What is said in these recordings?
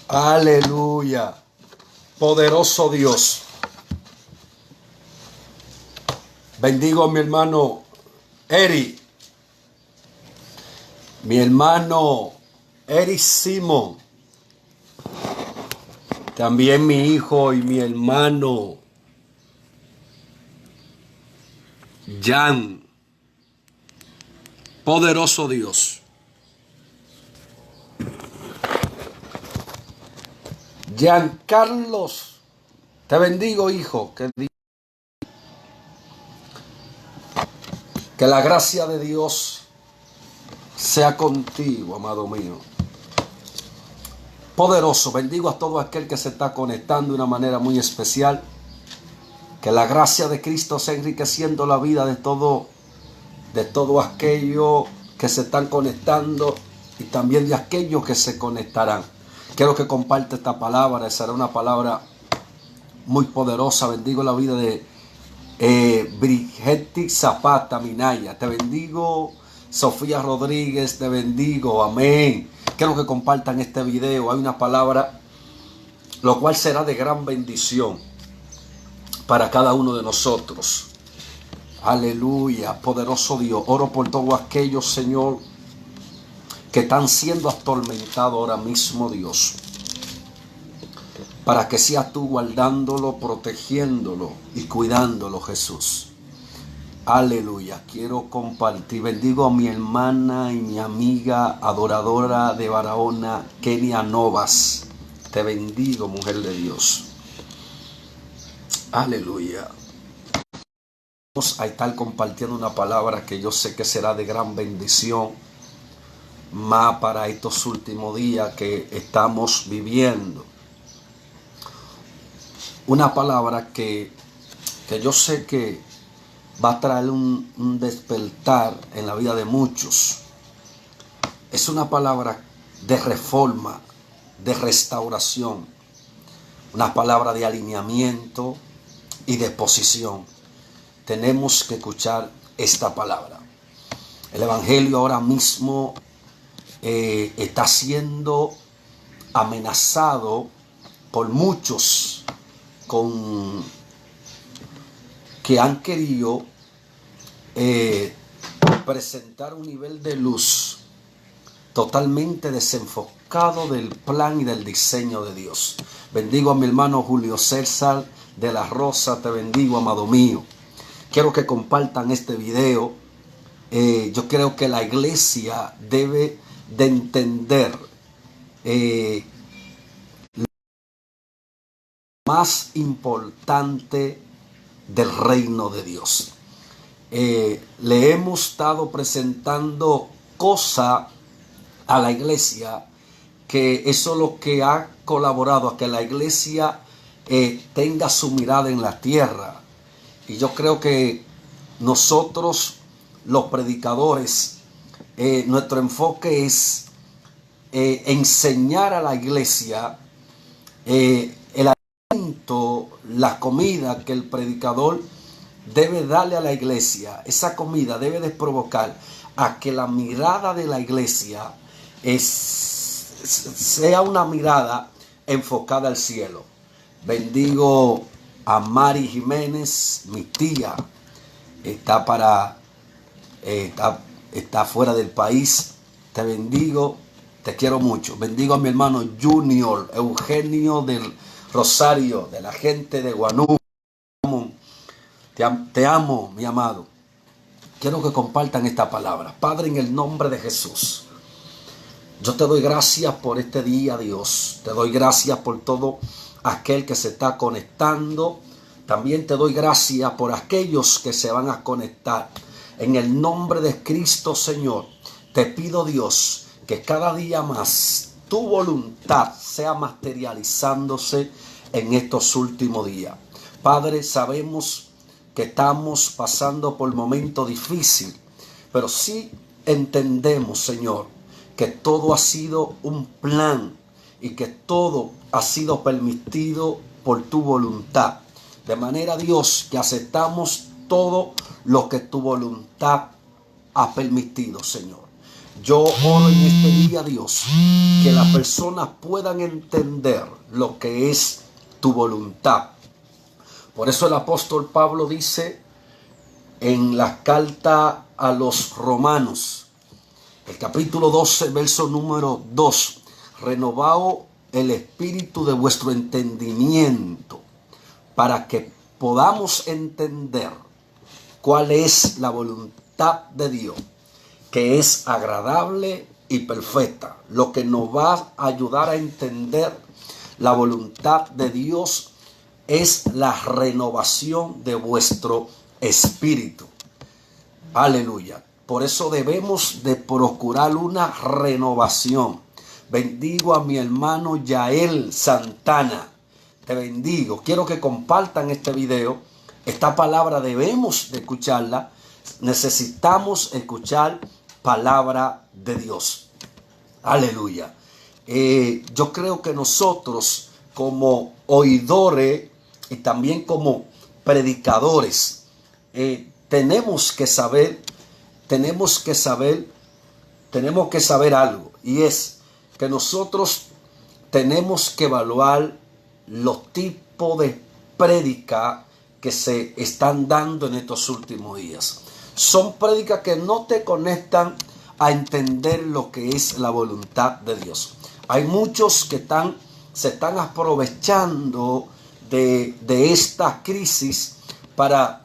Aleluya. Poderoso Dios. Bendigo a mi hermano Eri. Mi hermano Eri Simón. También mi hijo y mi hermano Jan. Poderoso Dios. Giancarlos, te bendigo, hijo. Que la gracia de Dios sea contigo, amado mío. Poderoso, bendigo a todo aquel que se está conectando de una manera muy especial. Que la gracia de Cristo sea enriqueciendo la vida de todo aquellos que se están conectando y también de aquellos que se conectarán. Quiero que comparte esta palabra, será una palabra muy poderosa. Bendigo la vida de Brigetti Zapata Minaya. Te bendigo, Sofía Rodríguez, te bendigo, amén. Quiero que compartan este video. Hay una palabra, lo cual será de gran bendición para cada uno de nosotros. Aleluya, poderoso Dios. Oro por todos aquellos, Señor, que están siendo atormentados ahora mismo, Dios, para que seas tú guardándolo, protegiéndolo y cuidándolo, Jesús. Aleluya. Quiero compartir. Bendigo a mi hermana y mi amiga adoradora de Barahona, Kenia Novas. Te bendigo, mujer de Dios. Aleluya. Vamos a estar compartiendo una palabra que yo sé que será de gran bendición, más para estos últimos días que estamos viviendo. Una palabra que yo sé que va a traer un despertar en la vida de muchos. Es una palabra de reforma, de restauración, una palabra de alineamiento y de posición. Tenemos que escuchar esta palabra. El evangelio ahora mismo está siendo amenazado por muchos que han querido presentar un nivel de luz totalmente desenfocado del plan y del diseño de Dios. Bendigo a mi hermano Julio César de la Rosa, te bendigo, amado mío. Quiero que compartan este video. Yo creo que la iglesia debe de entender lo más importante del reino de Dios. Le hemos estado presentando cosas a la iglesia que eso es lo que ha colaborado a que la iglesia tenga su mirada en la tierra. Y yo creo que nosotros, los predicadores, nuestro enfoque es enseñar a la iglesia el alimento, la comida que el predicador debe darle a la iglesia. Esa comida debe de provocar a que la mirada de la iglesia sea una mirada enfocada al cielo. Bendigo a Mari Jiménez, mi tía, está fuera del país. Te bendigo, te quiero mucho. Bendigo a mi hermano Junior Eugenio del Rosario, de la gente de Guanú. Te amo, mi amado. Quiero que compartan esta palabra. Padre, en el nombre de Jesús, yo te doy gracias por este día, Dios. Te doy gracias por todo aquel que se está conectando. También te doy gracias por aquellos que se van a conectar. En el nombre de Cristo, Señor, te pido, Dios, que cada día más tu voluntad sea materializándose en estos últimos días. Padre, sabemos que estamos pasando por momentos difíciles, pero sí entendemos, Señor, que todo ha sido un plan y que todo ha sido permitido por tu voluntad. De manera, Dios, que aceptamos todo lo que tu voluntad ha permitido, Señor. Yo oro en este día, Dios, que las personas puedan entender lo que es tu voluntad. Por eso el apóstol Pablo dice en la carta a los Romanos, el capítulo 12, verso número 2, renovaos el espíritu de vuestro entendimiento para que podamos entender cuál es la voluntad de Dios, que es agradable y perfecta. Lo que nos va a ayudar a entender la voluntad de Dios es la renovación de vuestro espíritu. Aleluya. Por eso debemos de procurar una renovación. Bendigo a mi hermano Yael Santana. Te bendigo. Quiero que compartan este video. Esta palabra debemos de escucharla. Necesitamos escuchar palabra de Dios. Aleluya. Yo creo que nosotros como oidores y también como predicadores tenemos que saber algo, y es que nosotros tenemos que evaluar los tipos de prédica que se están dando en estos últimos días. Son prédicas que no te conectan a entender lo que es la voluntad de Dios. Hay muchos que se están aprovechando de esta crisis para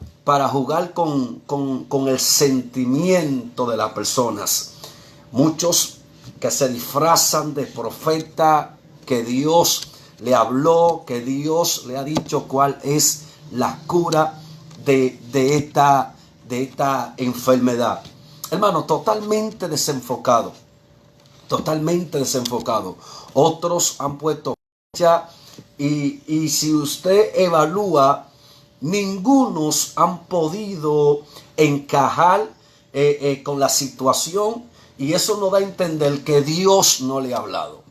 jugar con el sentimiento de las personas. Muchos que se disfrazan de profeta, que Dios le habló, que Dios le ha dicho cuál es la cura de esta enfermedad. Hermano, totalmente desenfocado. Otros han puesto fecha y si usted evalúa, ningunos han podido encajar con la situación, y eso nos da a entender que Dios no le ha hablado.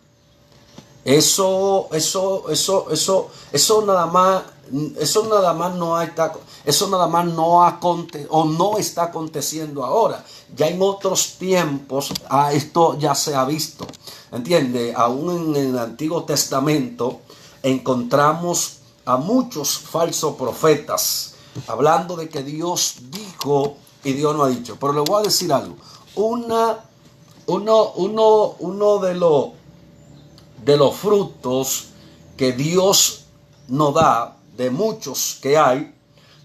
Eso nada más no está aconteciendo ahora. Ya en otros tiempos esto ya se ha visto. ¿Entiende? Aún en el Antiguo Testamento encontramos a muchos falsos profetas hablando de que Dios dijo y Dios no ha dicho. Pero le voy a decir algo. Uno de los frutos que Dios nos da, de muchos que hay,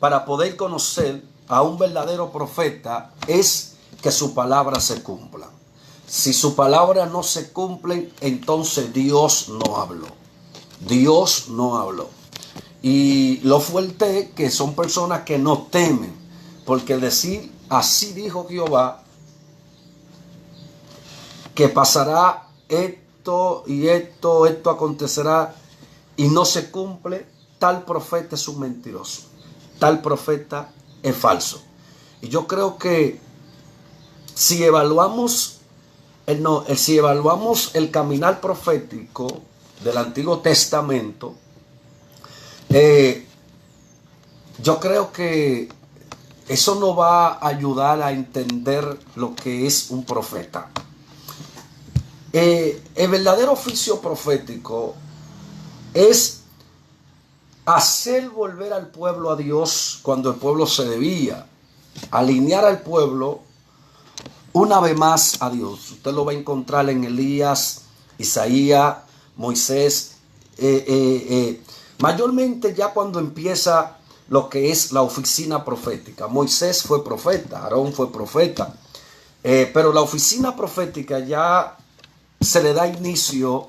para poder conocer a un verdadero profeta, es que su palabra se cumpla. Si su palabra no se cumple, entonces Dios no habló. Y lo fuerte es que son personas que no temen, porque decir así dijo Jehová, que pasará esto y esto acontecerá, y no se cumple, tal profeta es un mentiroso, tal profeta es falso. Y yo creo que si evaluamos el caminar profético del Antiguo Testamento, yo creo que eso nos va a ayudar a entender lo que es un profeta. El verdadero oficio profético es hacer volver al pueblo a Dios cuando el pueblo se debía, alinear al pueblo una vez más a Dios. Usted lo va a encontrar en Elías, Isaías, Moisés, mayormente ya cuando empieza lo que es la oficina profética. Moisés fue profeta, Aarón fue profeta, pero la oficina profética ya se le da inicio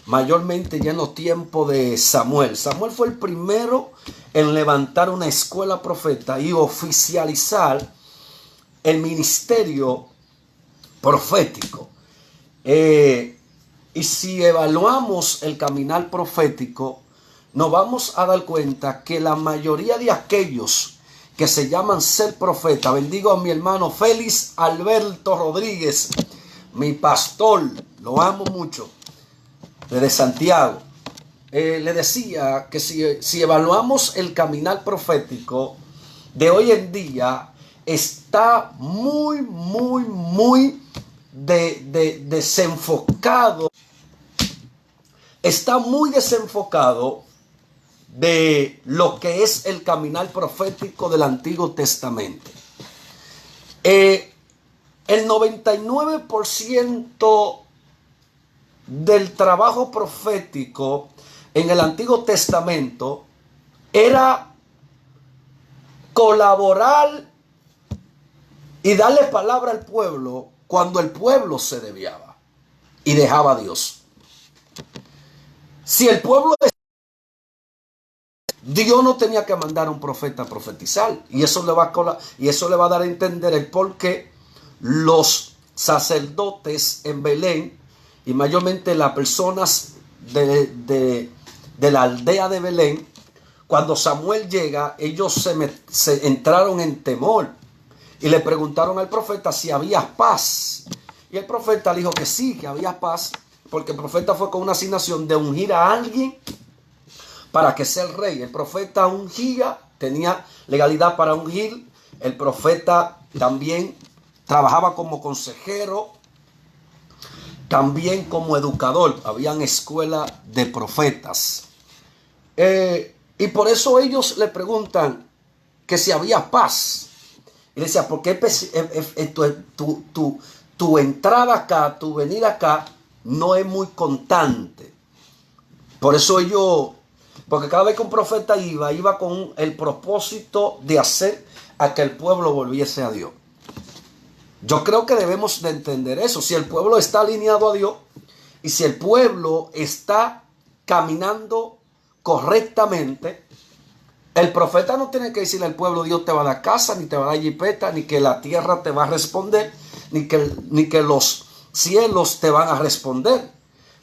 mayormente ya en los tiempos de Samuel. Samuel fue el primero en levantar una escuela profeta y oficializar el ministerio profético. Y si evaluamos el caminar profético, nos vamos a dar cuenta que la mayoría de aquellos que se llaman ser profeta, bendigo a mi hermano Félix Alberto Rodríguez, mi pastor, lo amo mucho, desde Santiago. Le decía que si evaluamos el caminar profético de hoy en día, está muy desenfocado, está muy desenfocado de lo que es el caminar profético del Antiguo Testamento. El 99% del trabajo profético en el Antiguo Testamento era colaborar y darle palabra al pueblo cuando el pueblo se desviaba y dejaba a Dios. Si el pueblo, Dios no tenía que mandar a un profeta a profetizar, y eso le va a dar a entender el por qué los sacerdotes en Belén, y mayormente las personas de la aldea de Belén, cuando Samuel llega, ellos se entraron en temor y le preguntaron al profeta si había paz. Y el profeta dijo que sí, que había paz, porque el profeta fue con una asignación de ungir a alguien para que sea el rey. El profeta ungía, tenía legalidad para ungir. El profeta también trabajaba como consejero, también como educador. Habían escuela de profetas. Y por eso ellos le preguntan que si había paz. Y le decía, ¿por qué tu entrada acá, tu venir acá, no es muy constante? Por eso porque cada vez que un profeta iba con el propósito de hacer a que el pueblo volviese a Dios. Yo creo que debemos de entender eso. Si el pueblo está alineado a Dios y si el pueblo está caminando correctamente, el profeta no tiene que decirle al pueblo: Dios te va a dar casa, ni te va a dar jipeta, ni que la tierra te va a responder, ni que los cielos te van a responder.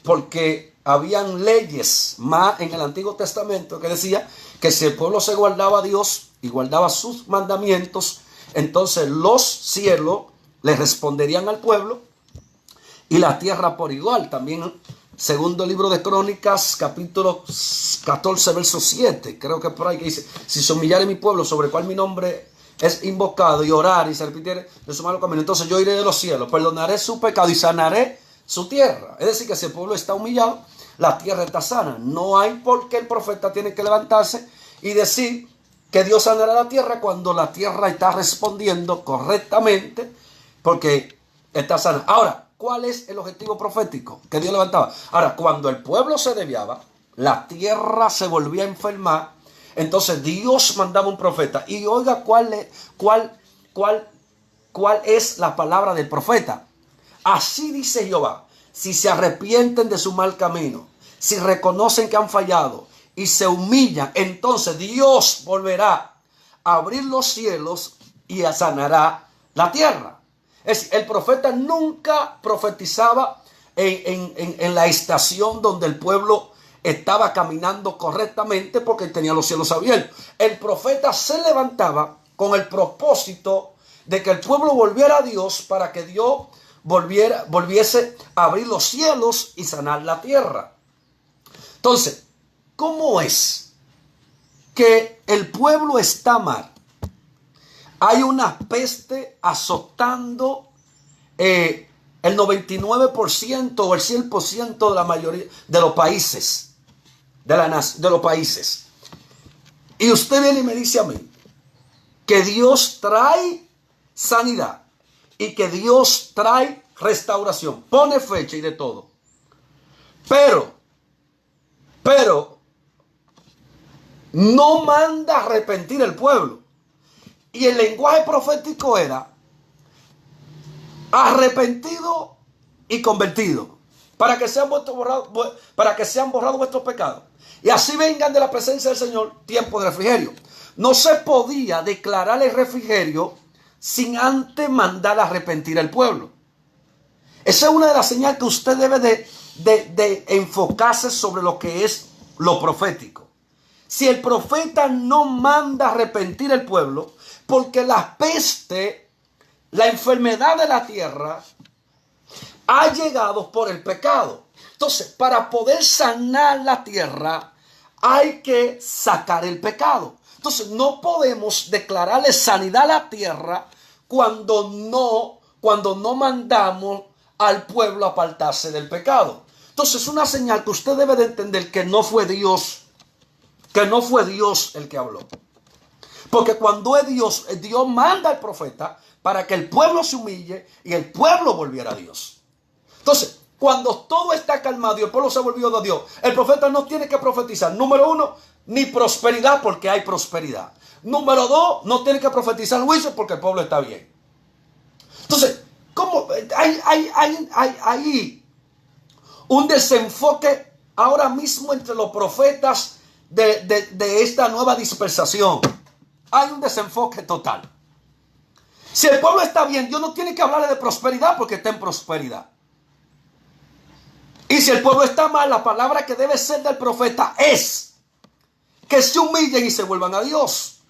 Porque habían leyes más en el Antiguo Testamento que decía que si el pueblo se guardaba a Dios y guardaba sus mandamientos, entonces los cielos le responderían al pueblo y la tierra por igual. También segundo libro de Crónicas, capítulo 14, verso 7, creo que por ahí, que dice: si se humillare mi pueblo, sobre el cual mi nombre es invocado, y orar y se repitiere de su malo camino, entonces yo iré de los cielos, perdonaré su pecado y sanaré su tierra. Es decir, que si el pueblo está humillado, la tierra está sana. No hay por qué el profeta tiene que levantarse y decir que Dios sanará la tierra cuando la tierra está respondiendo correctamente, porque está sana. Ahora, ¿cuál es el objetivo profético que Dios levantaba? Ahora, cuando el pueblo se desviaba, la tierra se volvía a enfermar, entonces Dios mandaba un profeta. Y oiga, ¿cuál es la palabra del profeta? Así dice Jehová: si se arrepienten de su mal camino, si reconocen que han fallado y se humillan, entonces Dios volverá a abrir los cielos y sanará la tierra. Es decir, el profeta nunca profetizaba en la estación donde el pueblo estaba caminando correctamente porque tenía los cielos abiertos. El profeta se levantaba con el propósito de que el pueblo volviera a Dios, para que Dios volviese a abrir los cielos y sanar la tierra. Entonces, ¿cómo es que el pueblo está mal? Hay una peste azotando el 99% o el 100% de la mayoría de los países, de los países. Y usted viene y me dice a mí que Dios trae sanidad y que Dios trae restauración, pone fecha y de todo. Pero no manda a arrepentir el pueblo. Y el lenguaje profético era arrepentido y convertido, para que sean borrados vuestros pecados, y así vengan de la presencia del Señor tiempo de refrigerio. No se podía declarar el refrigerio sin antes mandar a arrepentir al pueblo. Esa es una de las señales que usted debe de enfocarse sobre lo que es lo profético. Si el profeta no manda a arrepentir al pueblo, porque la peste, la enfermedad de la tierra, ha llegado por el pecado. Entonces, para poder sanar la tierra, hay que sacar el pecado. Entonces, no podemos declararle sanidad a la tierra cuando no mandamos al pueblo a apartarse del pecado. Entonces, una señal que usted debe de entender que no fue Dios el que habló. Porque cuando es Dios, Dios manda al profeta para que el pueblo se humille y el pueblo volviera a Dios. Entonces, cuando todo está calmado y el pueblo se volvió de Dios, el profeta no tiene que profetizar. Número uno, ni prosperidad porque hay prosperidad. Número dos, no tiene que profetizar juicio porque el pueblo está bien. Entonces, ¿cómo? Hay un desenfoque ahora mismo entre los profetas de esta nueva dispensación. Hay un desenfoque total. Si el pueblo está bien, Dios no tiene que hablarle de prosperidad porque está en prosperidad. Y si el pueblo está mal, la palabra que debe ser del profeta es que se humillen y se vuelvan a Dios.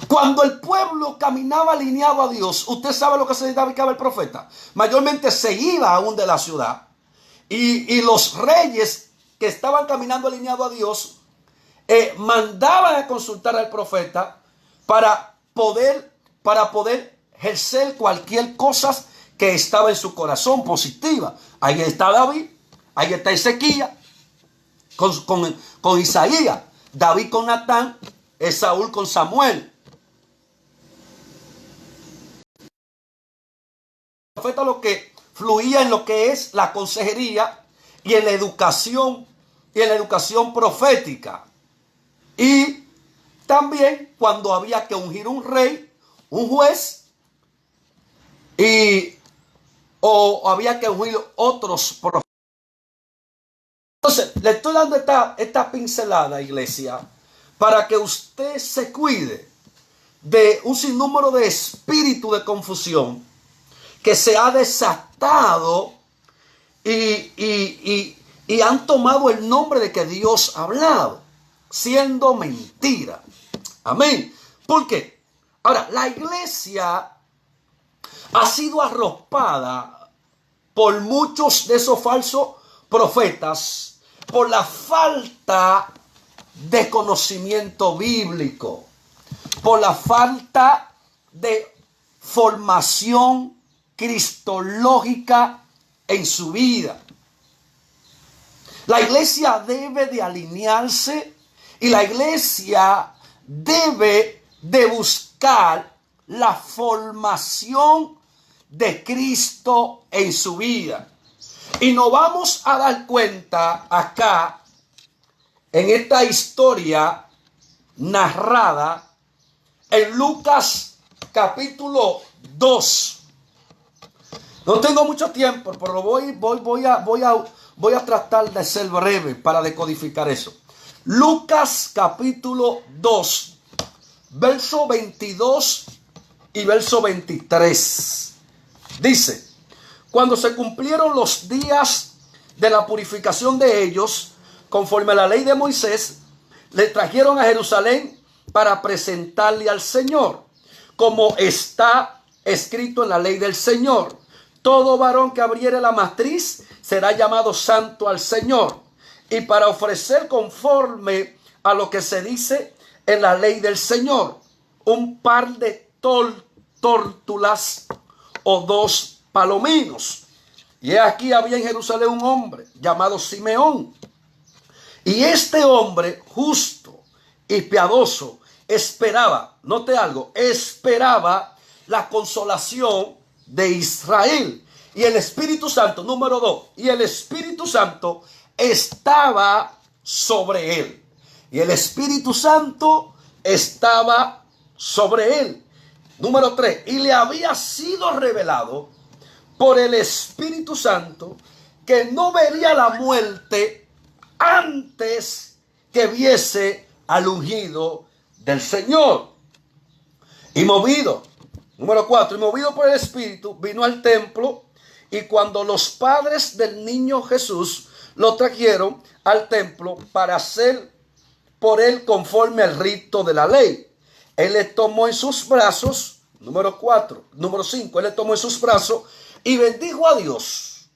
Cuando el pueblo caminaba alineado a Dios, usted sabe lo que se dedicaba el profeta. Mayormente se iba aún de la ciudad y los reyes que estaban caminando alineados a Dios mandaban a consultar al profeta para poder ejercer cualquier cosa que estaba en su corazón positiva. Ahí está David, ahí está Ezequías con Isaías, David con Natán, Saúl con Samuel. El profeta lo que fluía en lo que es la consejería y en la educación profética. Y también cuando había que ungir un rey, un juez, o había que ungir otros profetas. Entonces, le estoy dando esta pincelada, iglesia, para que usted se cuide de un sinnúmero de espíritu de confusión que se ha desatado y han tomado el nombre de que Dios ha hablado, siendo mentira. Amén. ¿Por qué? Ahora, la iglesia ha sido arropada por muchos de esos falsos profetas por la falta de conocimiento bíblico, por la falta de formación cristológica en su vida. La iglesia debe de alinearse y la iglesia debe de buscar la formación de Cristo en su vida. Y nos vamos a dar cuenta acá, en esta historia narrada en Lucas capítulo 2. No tengo mucho tiempo, pero voy a tratar de ser breve para decodificar eso. Lucas capítulo 2, verso 22 y verso 23. Dice: cuando se cumplieron los días de la purificación de ellos, conforme a la ley de Moisés, le trajeron a Jerusalén para presentarle al Señor, como está escrito en la ley del Señor. Todo varón que abriere la matriz será llamado santo al Señor. Y para ofrecer conforme a lo que se dice en la ley del Señor, un par de tórtulas o 2 palominos. Y aquí había en Jerusalén un hombre llamado Simeón. Y este hombre justo y piadoso esperaba, note algo, esperaba la consolación de Israel. Y el Espíritu Santo, número 2, y el Espíritu Santo estaba sobre él. Y el Espíritu Santo estaba sobre él. Número 3, y le había sido revelado por el Espíritu Santo que no vería la muerte antes que viese al ungido del Señor. Y movido, número 4, y movido por el Espíritu, vino al templo. Y cuando los padres del niño Jesús lo trajeron al templo para hacer por él conforme al rito de la ley, él le tomó en sus brazos, número 5, él le tomó en sus brazos y bendijo a Dios,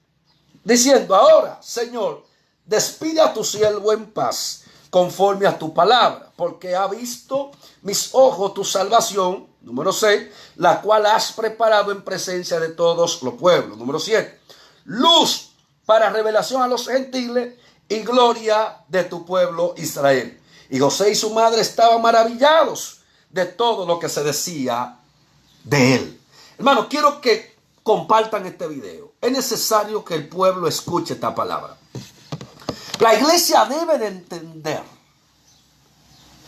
diciendo: ahora, Señor, despide a tu siervo en paz, conforme a tu palabra, porque ha visto mis ojos tu salvación. Número 6, la cual has preparado en presencia de todos los pueblos. Número 7, luz para revelación a los gentiles y gloria de tu pueblo Israel. Y José y su madre estaban maravillados de todo lo que se decía de él. Hermano, quiero que compartan este video. Es necesario que el pueblo escuche esta palabra. La iglesia debe de entender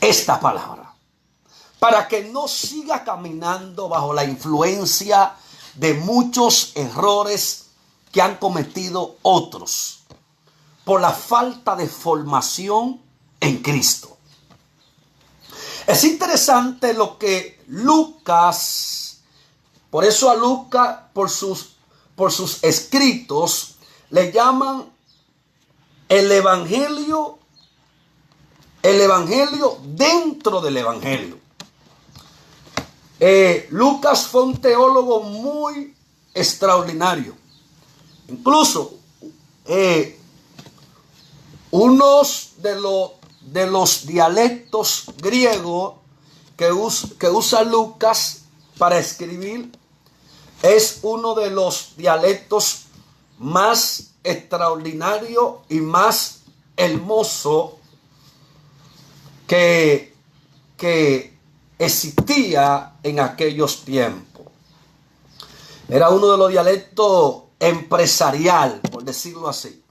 esta palabra para que no siga caminando bajo la influencia de muchos errores que han cometido otros por la falta de formación en Cristo. Es interesante lo que Lucas, por eso a Lucas, por sus escritos, le llaman el evangelio dentro del evangelio. Lucas fue un teólogo muy extraordinario. Incluso unos de los dialectos griegos que usa Lucas para escribir es uno de los dialectos más extraordinarios y más hermoso que existía en aquellos tiempos. Era uno de los dialectos empresarial, por decirlo así.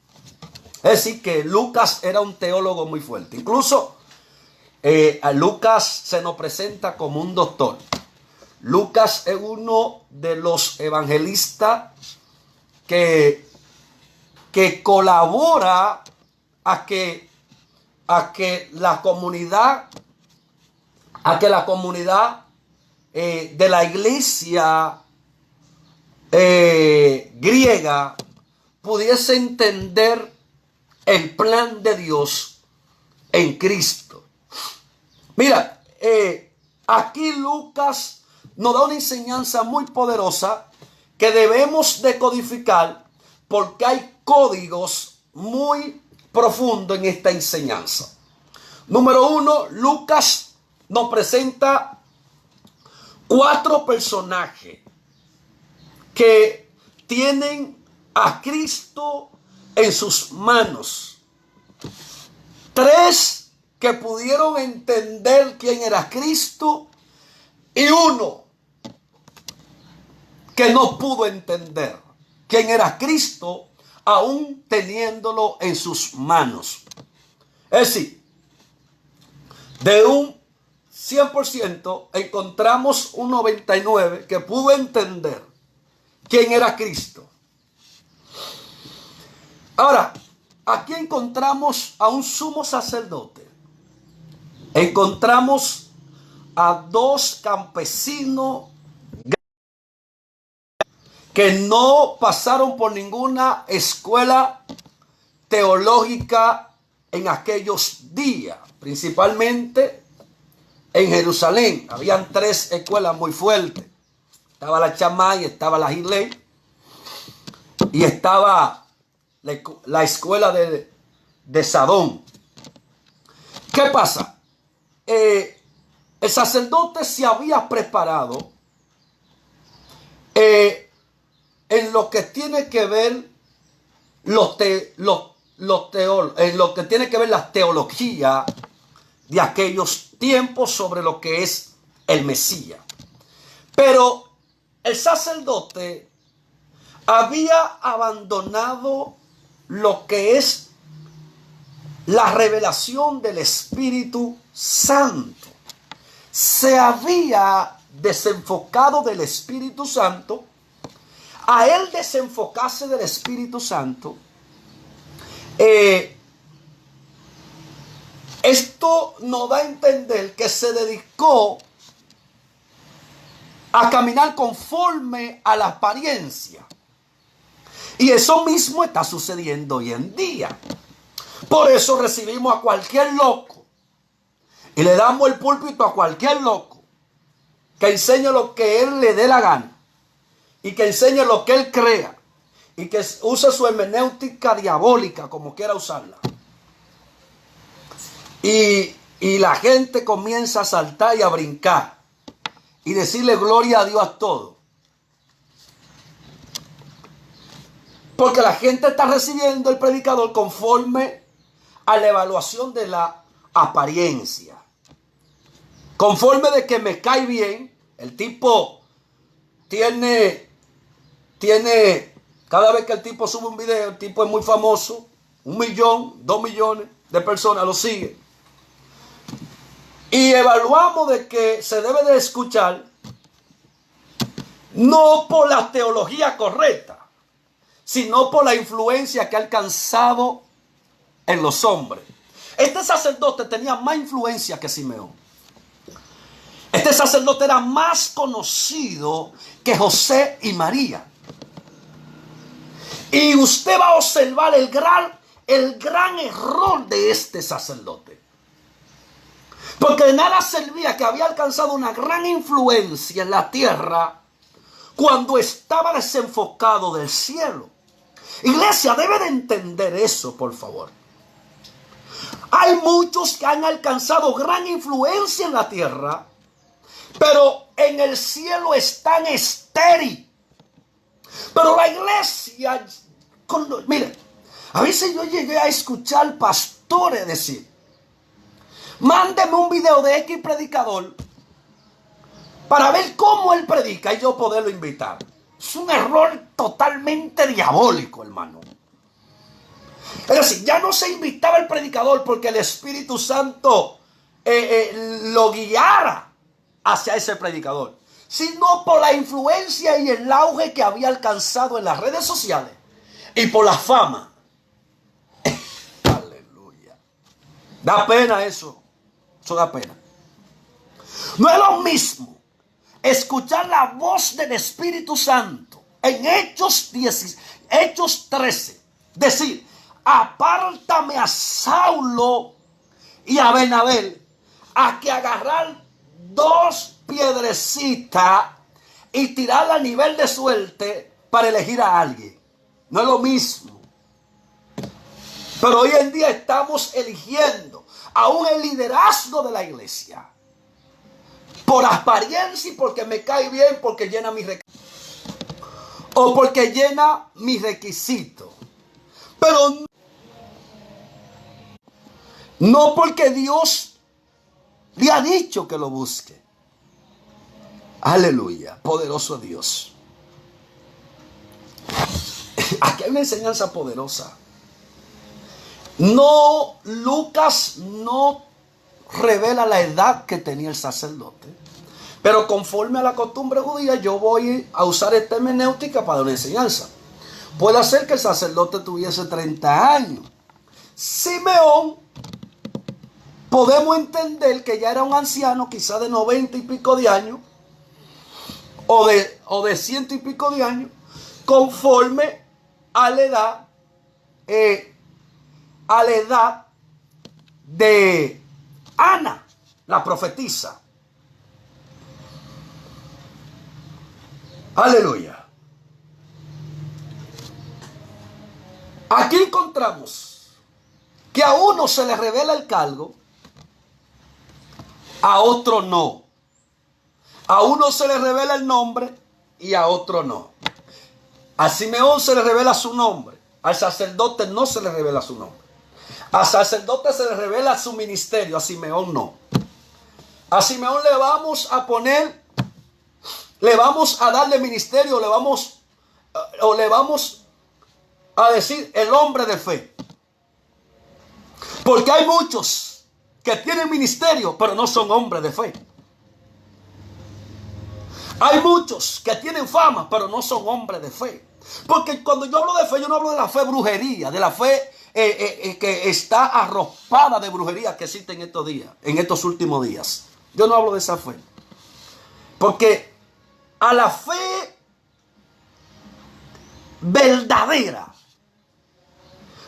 Es decir, que Lucas era un teólogo muy fuerte. Incluso a Lucas se nos presenta como un doctor. Lucas es uno de los evangelistas que colabora a que la comunidad de la iglesia griega pudiese entender el plan de Dios en Cristo. Mira, aquí Lucas nos da una enseñanza muy poderosa que debemos de codificar, porque hay códigos muy profundos en esta enseñanza. Número 1, Lucas nos presenta 4 personajes que tienen a Cristo en sus manos. 3 que pudieron entender quién era Cristo y 1 que no pudo entender quién era Cristo aún teniéndolo en sus manos. Es decir, de un 100% encontramos un 99% que pudo entender quién era Cristo. Ahora, aquí encontramos a un sumo sacerdote. Encontramos a 2 campesinos que no pasaron por ninguna escuela teológica en aquellos días, principalmente en Jerusalén. Habían 3 escuelas muy fuertes. Estaba la Shammai, estaba la Hillel y estaba la escuela de Sadón. ¿Qué pasa? El sacerdote se había preparado en lo que tiene que ver en lo que tiene que ver la teología de aquellos tiempos sobre lo que es el Mesías. Pero el sacerdote había abandonado lo que es la revelación del Espíritu Santo. Se había desenfocado del Espíritu Santo. A él desenfocarse del Espíritu Santo, esto nos da a entender que se dedicó a caminar conforme a la apariencia. Y eso mismo está sucediendo hoy en día. Por eso recibimos a cualquier loco y le damos el púlpito a cualquier loco que enseñe lo que él le dé la gana y que enseñe lo que él crea y que use su hermenéutica diabólica como quiera usarla. Y Y la gente comienza a saltar y a brincar y decirle gloria a Dios a todo. Porque la gente está recibiendo el predicador conforme a la evaluación de la apariencia. Conforme de que me cae bien, el tipo tiene, cada vez que el tipo sube un video, el tipo es muy famoso, 1 millón, 2 millones de personas lo siguen. Y evaluamos de que se debe de escuchar no por la teología correcta, sino por la influencia que ha alcanzado en los hombres. Este sacerdote tenía más influencia que Simeón. Este sacerdote era más conocido que José y María. Y usted va a observar el gran error de este sacerdote. Porque de nada servía que había alcanzado una gran influencia en la tierra cuando estaba desenfocado del cielo. Iglesia, debe de entender eso, por favor. Hay muchos que han alcanzado gran influencia en la tierra, pero en el cielo están estériles. Pero la iglesia, mire, a veces yo llegué a escuchar pastores decir: mándeme un video de X predicador para ver cómo él predica y yo poderlo invitar. Es un error totalmente diabólico, hermano. Es decir, ya no se invitaba al predicador porque el Espíritu Santo lo guiara hacia ese predicador, sino por la influencia y el auge que había alcanzado en las redes sociales y por la fama. Aleluya. Da pena eso. Eso da pena. No es lo mismo escuchar la voz del Espíritu Santo en Hechos 13. Decir: apártame a Saulo y a Bernabé, a que agarrar 2 piedrecitas y tirarla a nivel de suerte para elegir a alguien. No es lo mismo. Pero hoy en día estamos eligiendo aún el liderazgo de la iglesia por apariencia y porque me cae bien, porque llena mi requisito o porque llena mi requisito, pero no porque Dios le ha dicho que lo busque. Aleluya, poderoso Dios. Aquí hay una enseñanza poderosa. No, Lucas no revela la edad que tenía el sacerdote, pero conforme a la costumbre judía, yo voy a usar esta hermenéutica para una enseñanza. Puede ser que el sacerdote tuviese 30 años. Simeón, podemos entender que ya era un anciano, quizá de 90 y pico de años, o de 100 y pico de años, conforme a la edad de Ana, la profetisa. Aleluya. Aquí encontramos que a uno se le revela el cargo, a otro no. A uno se le revela el nombre y a otro no. A Simeón se le revela su nombre, al sacerdote no se le revela su nombre. Al sacerdote se le revela su ministerio, a Simeón no. A Simeón le vamos a darle ministerio, le vamos a decir el hombre de fe. Porque hay muchos que tienen ministerio, pero no son hombres de fe. Hay muchos que tienen fama, pero no son hombres de fe. Porque cuando yo hablo de fe, yo no hablo de la fe brujería, de la fe que está arropada de brujería que existe en estos días, en estos últimos días. Yo no hablo de esa fe. Porque a la fe verdadera,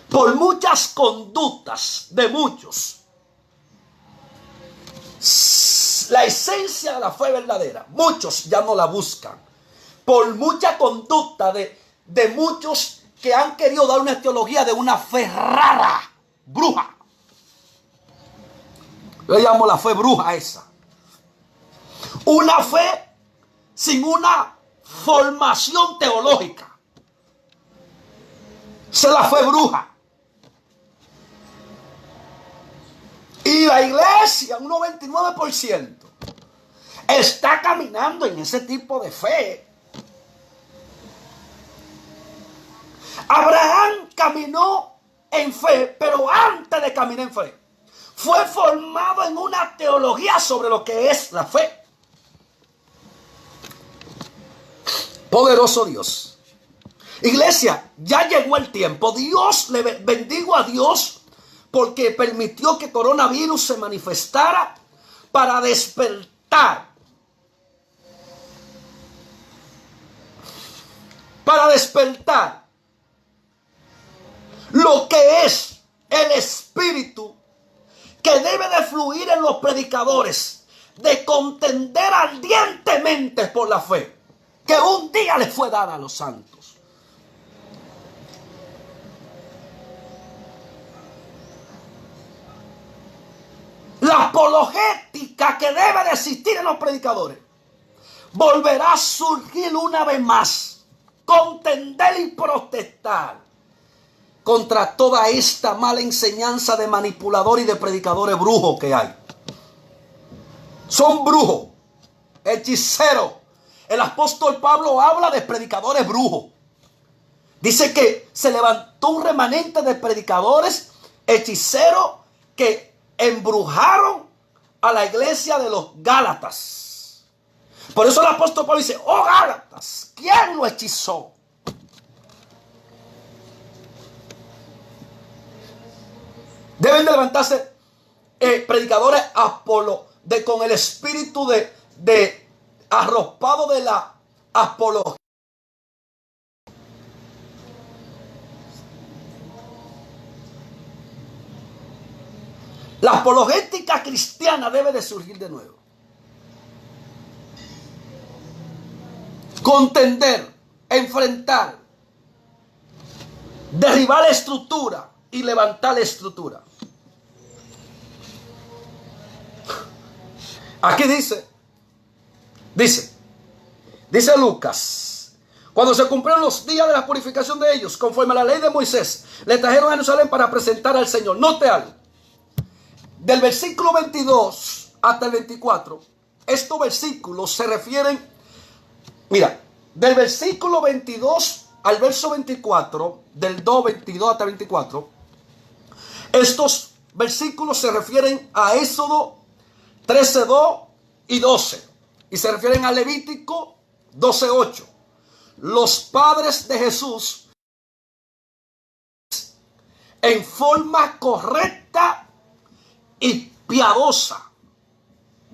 por muchas conductas de muchos, la esencia de la fe verdadera, muchos ya no la buscan. Por mucha conducta de muchos que han querido dar una teología de una fe rara, bruja. Yo llamo la fe bruja esa. Una fe sin una formación teológica. Esa es la fe bruja. Y la iglesia, un 99%, está caminando en ese tipo de fe. Abraham caminó en fe, pero antes de caminar en fe, fue formado en una teología sobre lo que es la fe. Poderoso Dios. Iglesia, ya llegó el tiempo. Dios, le bendigo a Dios porque permitió que coronavirus se manifestara para despertar. Para despertar lo que es el espíritu que debe de fluir en los predicadores, de contender ardientemente por la fe que un día les fue dada a los santos. La apologética que debe de existir en los predicadores volverá a surgir una vez más, contender y protestar contra toda esta mala enseñanza de manipuladores y de predicadores brujos que hay. Son brujos, hechiceros. El apóstol Pablo habla de predicadores brujos. Dice que se levantó un remanente de predicadores hechiceros que embrujaron a la iglesia de los Gálatas. Por eso el apóstol Pablo dice: oh Gálatas, ¿quién lo hechizó? Deben de levantarse predicadores con el espíritu de arropado de la apología. La apologética cristiana debe de surgir de nuevo. Contender, enfrentar, derribar la estructura y levantar la estructura. Aquí dice Lucas: cuando se cumplieron los días de la purificación de ellos, conforme a la ley de Moisés, le trajeron a Jerusalén para presentar al Señor. Note algo. Del versículo 22 hasta el 24, estos versículos se refieren, mira, del versículo 22 al verso 24, del 22 hasta el 24, estos versículos se refieren a Éxodo 13:2 y 12, y se refieren a Levítico 12:8. Los padres de Jesús, en forma correcta y piadosa,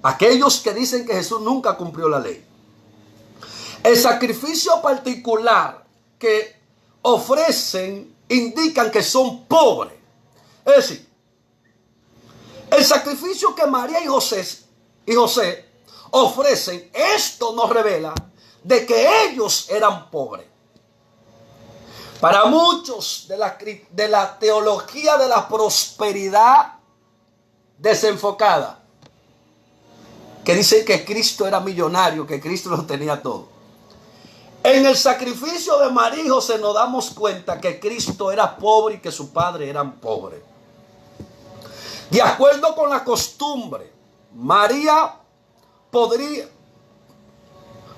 aquellos que dicen que Jesús nunca cumplió la ley, el sacrificio particular que ofrecen indican que son pobres. Es decir, el sacrificio que María y José ofrecen, esto nos revela de que ellos eran pobres. Para muchos de la teología de la prosperidad desenfocada, que dicen que Cristo era millonario, que Cristo lo tenía todo. En el sacrificio de María y José nos damos cuenta que Cristo era pobre y que su padre eran pobres. De acuerdo con la costumbre, María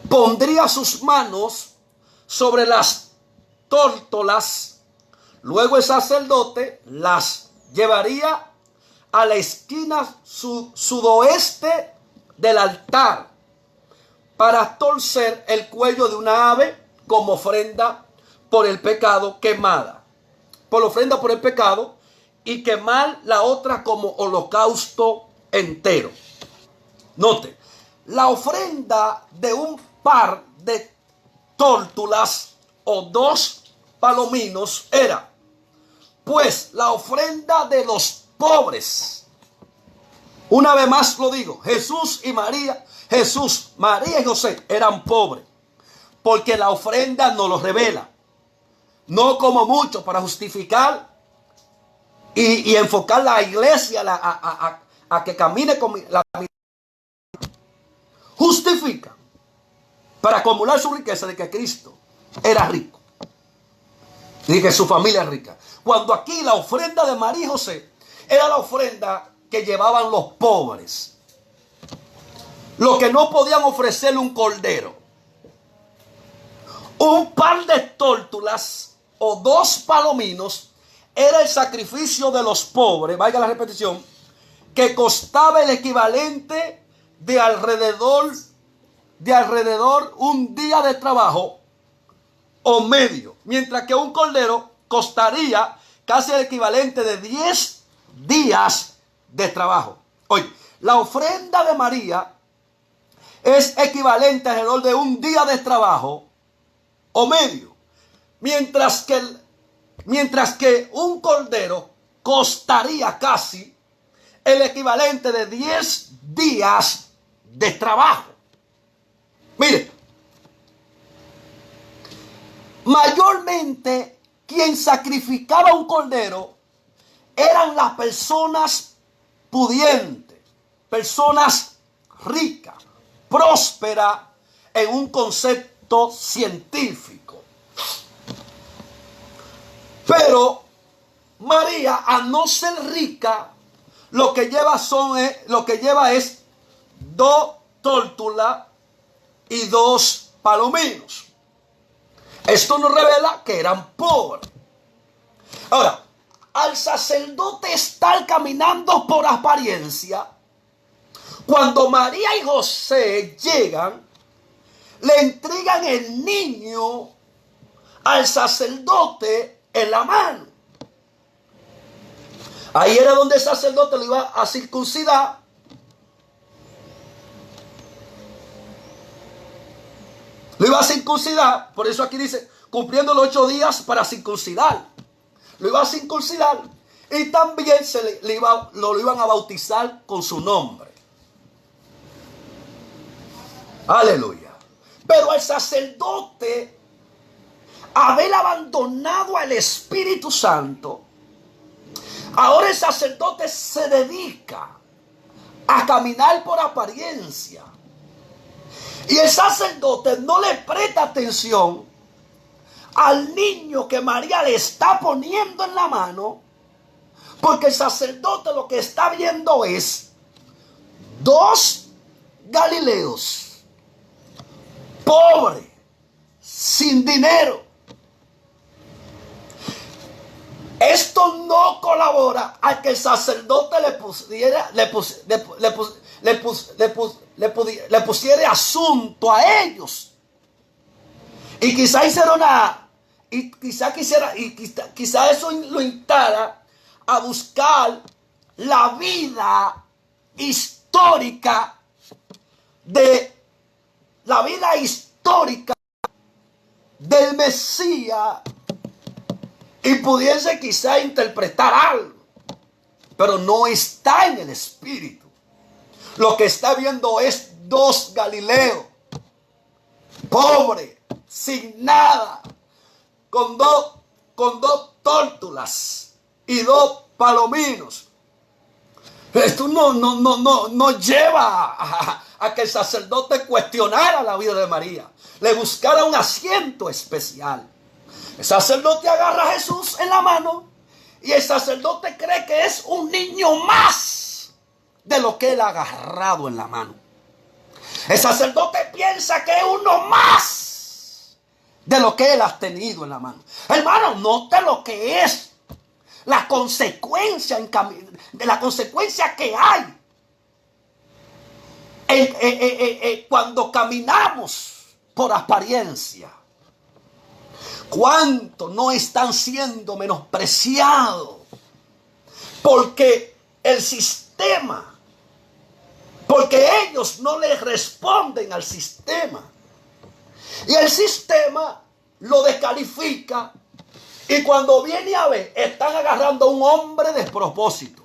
pondría sus manos sobre las tórtolas, luego el sacerdote las llevaría a la esquina sudoeste del altar para torcer el cuello de una ave como ofrenda por el pecado quemada, por ofrenda por el pecado, y quemar la otra como holocausto entero. Note, la ofrenda de un par de tórtolas o 2 palominos era, pues, la ofrenda de los pobres. Una vez más lo digo, María y José eran pobres, porque la ofrenda nos lo revela, no como mucho para justificar y enfocar la iglesia a que camine con la justifica para acumular su riqueza de que Cristo era rico y de que su familia es rica. Cuando aquí la ofrenda de María y José era la ofrenda que llevaban los pobres, los que no podían ofrecerle un cordero, un par de tórtolas o 2 palominos, era el sacrificio de los pobres, vaya la repetición, que costaba el equivalente de alrededor un día de trabajo o medio, mientras que un cordero costaría casi el equivalente de 10 días de trabajo. Oye, la ofrenda de María es equivalente alrededor de un día de trabajo o medio, mientras que un cordero costaría casi el equivalente de 10 días de trabajo. Mire, mayormente quien sacrificaba un cordero eran las personas pudientes, personas ricas, prósperas en un concepto científico. Pero María, a no ser rica, lo que lleva es 2 tórtolas y 2 palominos. Esto nos revela que eran pobres. Ahora, al sacerdote estar caminando por apariencia, cuando María y José llegan, le entregan el niño al sacerdote en la mano. Ahí era donde el sacerdote lo iba a circuncidar. Lo iba a circuncidar, por eso aquí dice, cumpliendo los 8 días para circuncidar. Lo iba a circuncidar y también lo iban a bautizar con su nombre. Aleluya. Pero el sacerdote, haber abandonado al Espíritu Santo, ahora el sacerdote se dedica a caminar por apariencia. Y el sacerdote no le presta atención al niño que María le está poniendo en la mano, porque el sacerdote lo que está viendo es 2 galileos, pobres, sin dinero. Esto no colabora a que el sacerdote le pusiera asunto a ellos. Y quizá quizá eso lo instara a buscar la vida histórica del Mesías y pudiese quizá interpretar algo, pero no está en el espíritu. Lo que está viendo es 2 galileos, pobres, sin nada, con dos tórtolas y 2 palominos. Esto no lleva a que el sacerdote cuestionara la vida de María, le buscara un asiento especial. El sacerdote agarra a Jesús en la mano y el sacerdote cree que es un niño más de lo que él ha agarrado en la mano. El sacerdote piensa que es uno más de lo que él ha tenido en la mano. Hermano, note lo que es la consecuencia que hay cuando caminamos por apariencia. ¿Cuánto no están siendo menospreciados? Porque el sistema, porque ellos no les responden al sistema. Y el sistema lo descalifica. Y cuando viene a ver, están agarrando a un hombre de propósito.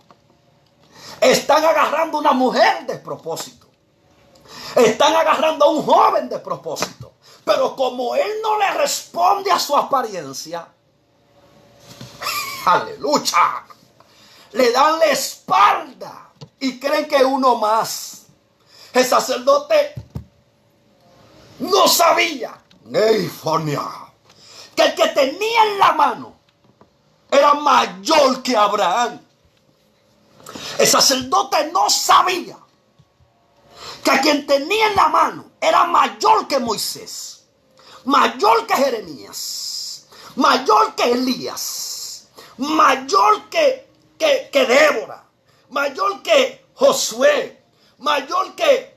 Están agarrando a una mujer de propósito. Están agarrando a un joven de propósito. Pero como él no le responde a su apariencia, aleluya, le dan la espalda y creen que uno más. El sacerdote no sabía, que el que tenía en la mano era mayor que Abraham. El sacerdote no sabía que a quien tenía en la mano era mayor que Moisés, mayor que Jeremías, mayor que Elías, mayor que Débora, mayor que Josué, mayor que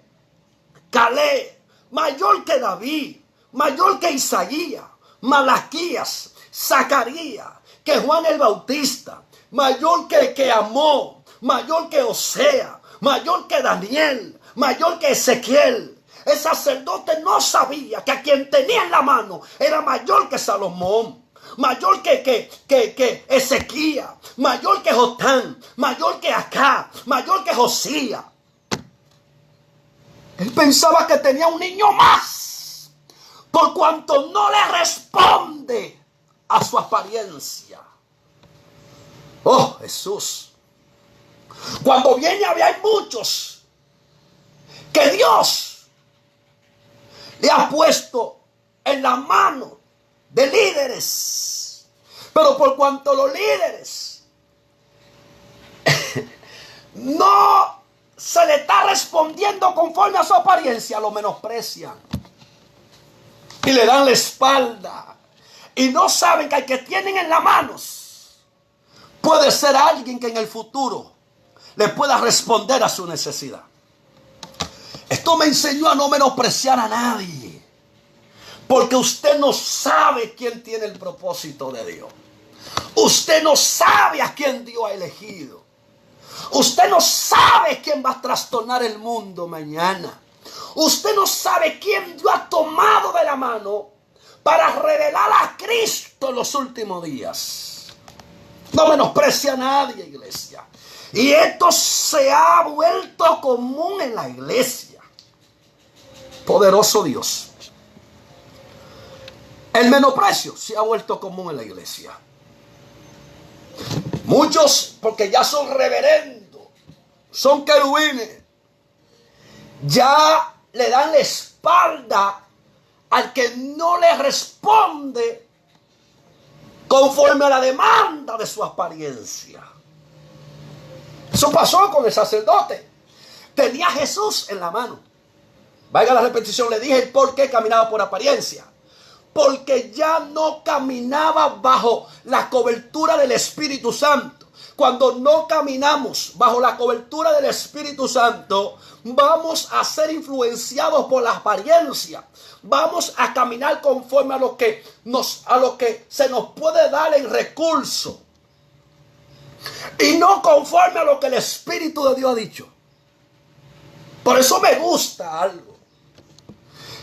Caleb, mayor que David, mayor que Isaías, Malaquías, Zacarías, que Juan el Bautista, mayor que Amós, mayor que Osea, mayor que Daniel, mayor que Ezequiel. El sacerdote no sabía que a quien tenía en la mano era mayor que Salomón, mayor que Ezequías, mayor que Jotán, mayor que Acá, mayor que Josías. Él pensaba que tenía un niño más, por cuanto no le responde a su apariencia. Oh, Jesús. Cuando viene a ver, hay muchos que Dios le ha puesto en la mano de líderes. Pero por cuanto los líderes no se le está respondiendo conforme a su apariencia, lo menosprecian y le dan la espalda. Y no saben que el que tienen en las manos puede ser alguien que en el futuro le pueda responder a su necesidad. Esto me enseñó a no menospreciar a nadie, porque usted no sabe quién tiene el propósito de Dios. Usted no sabe a quién Dios ha elegido. Usted no sabe quién va a trastornar el mundo mañana. Usted no sabe quién Dios ha tomado de la mano para revelar a Cristo en los últimos días. No menosprecia a nadie, iglesia. Y esto se ha vuelto común en la iglesia. Poderoso Dios. El menosprecio se ha vuelto común en la iglesia. Muchos, porque ya son reverendos, son querubines, ya le dan la espalda al que no le responde conforme a la demanda de su apariencia. Eso pasó con el sacerdote. Tenía a Jesús en la mano. Vaya la repetición, le dije el por qué caminaba por apariencia. Porque ya no caminaba bajo la cobertura del Espíritu Santo. Cuando no caminamos bajo la cobertura del Espíritu Santo, vamos a ser influenciados por la apariencia. Vamos a caminar conforme a lo que se nos puede dar en recurso. Y no conforme a lo que el Espíritu de Dios ha dicho. Por eso me gusta algo.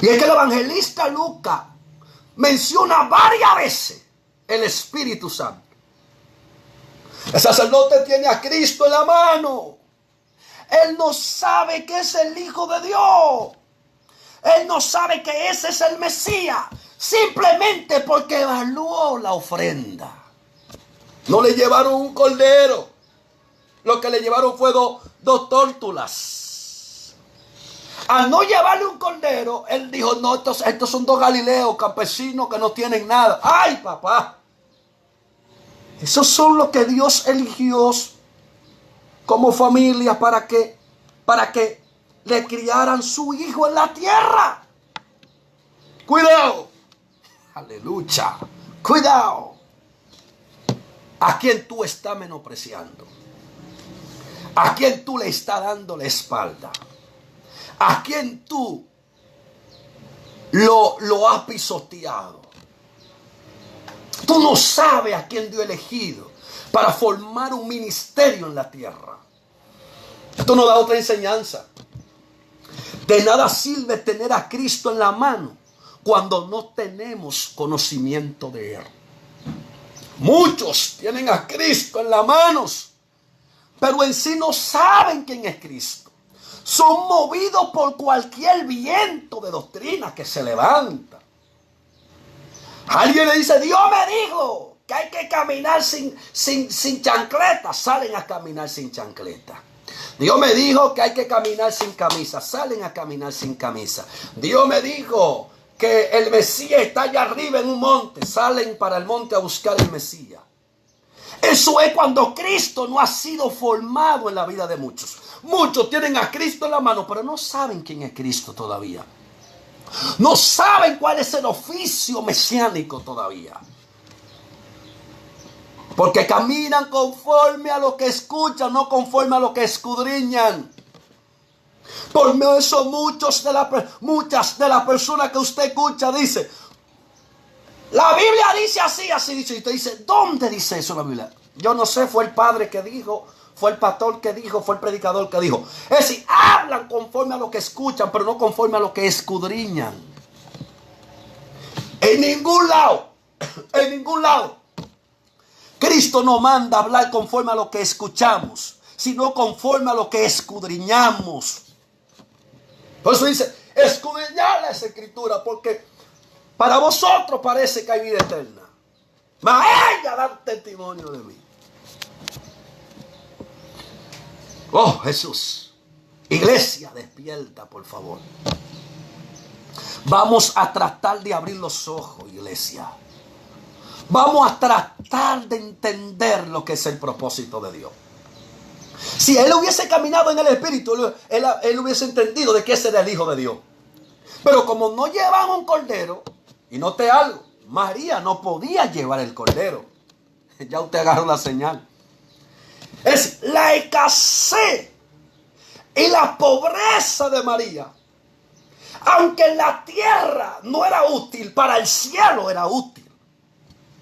Y es que el evangelista Lucas menciona varias veces el Espíritu Santo. El sacerdote tiene a Cristo en la mano. Él no sabe que es el Hijo de Dios. Él no sabe que ese es el Mesías. Simplemente porque evaluó la ofrenda. No le llevaron un cordero. Lo que le llevaron fue dos tórtolas. Al no llevarle un cordero, él dijo, no, estos son dos galileos campesinos que no tienen nada. ¡Ay, papá! Esos son los que Dios eligió como familia para que le criaran su hijo en la tierra. ¡Cuidado! ¡Aleluya! ¡Cuidado! ¿A quién tú estás menospreciando? ¿A quién tú le estás dando la espalda? ¿A quién tú lo has pisoteado? Tú no sabes a quién Dios ha elegido para formar un ministerio en la tierra. Esto nos da otra enseñanza. De nada sirve tener a Cristo en la mano cuando no tenemos conocimiento de Él. Muchos tienen a Cristo en las manos, pero en sí no saben quién es Cristo. Son movidos por cualquier viento de doctrina que se levanta. Alguien le dice, Dios me dijo que hay que caminar sin chancleta. Salen a caminar sin chancleta. Dios me dijo que hay que caminar sin camisa. Salen a caminar sin camisa. Dios me dijo que el Mesías está allá arriba en un monte. Salen para el monte a buscar el Mesías. Eso es cuando Cristo no ha sido formado en la vida de muchos. Muchos tienen a Cristo en la mano, pero no saben quién es Cristo todavía. No saben cuál es el oficio mesiánico todavía. Porque caminan conforme a lo que escuchan, no conforme a lo que escudriñan. Por eso muchas de las personas que usted escucha dice, la Biblia dice así, así dice. Y usted dice, ¿dónde dice eso la Biblia? Yo no sé, fue el padre que dijo, fue el pastor que dijo, fue el predicador que dijo. Es decir, hablan conforme a lo que escuchan, pero no conforme a lo que escudriñan. En ningún lado, Cristo no manda hablar conforme a lo que escuchamos, sino conforme a lo que escudriñamos. Por eso dice, escudriñar las escrituras, porque para vosotros parece que hay vida eterna, mas ella da testimonio de mí. Oh, Jesús. Iglesia, despierta, por favor. Vamos a tratar de abrir los ojos, iglesia. Vamos a tratar de entender lo que es el propósito de Dios. Si él hubiese caminado en el Espíritu, él hubiese entendido de que ese era el Hijo de Dios. Pero como no llevan un cordero, y note algo, María no podía llevar el cordero. Ya usted agarró la señal. Es la escasez y la pobreza de María. Aunque en la tierra no era útil, para el cielo era útil.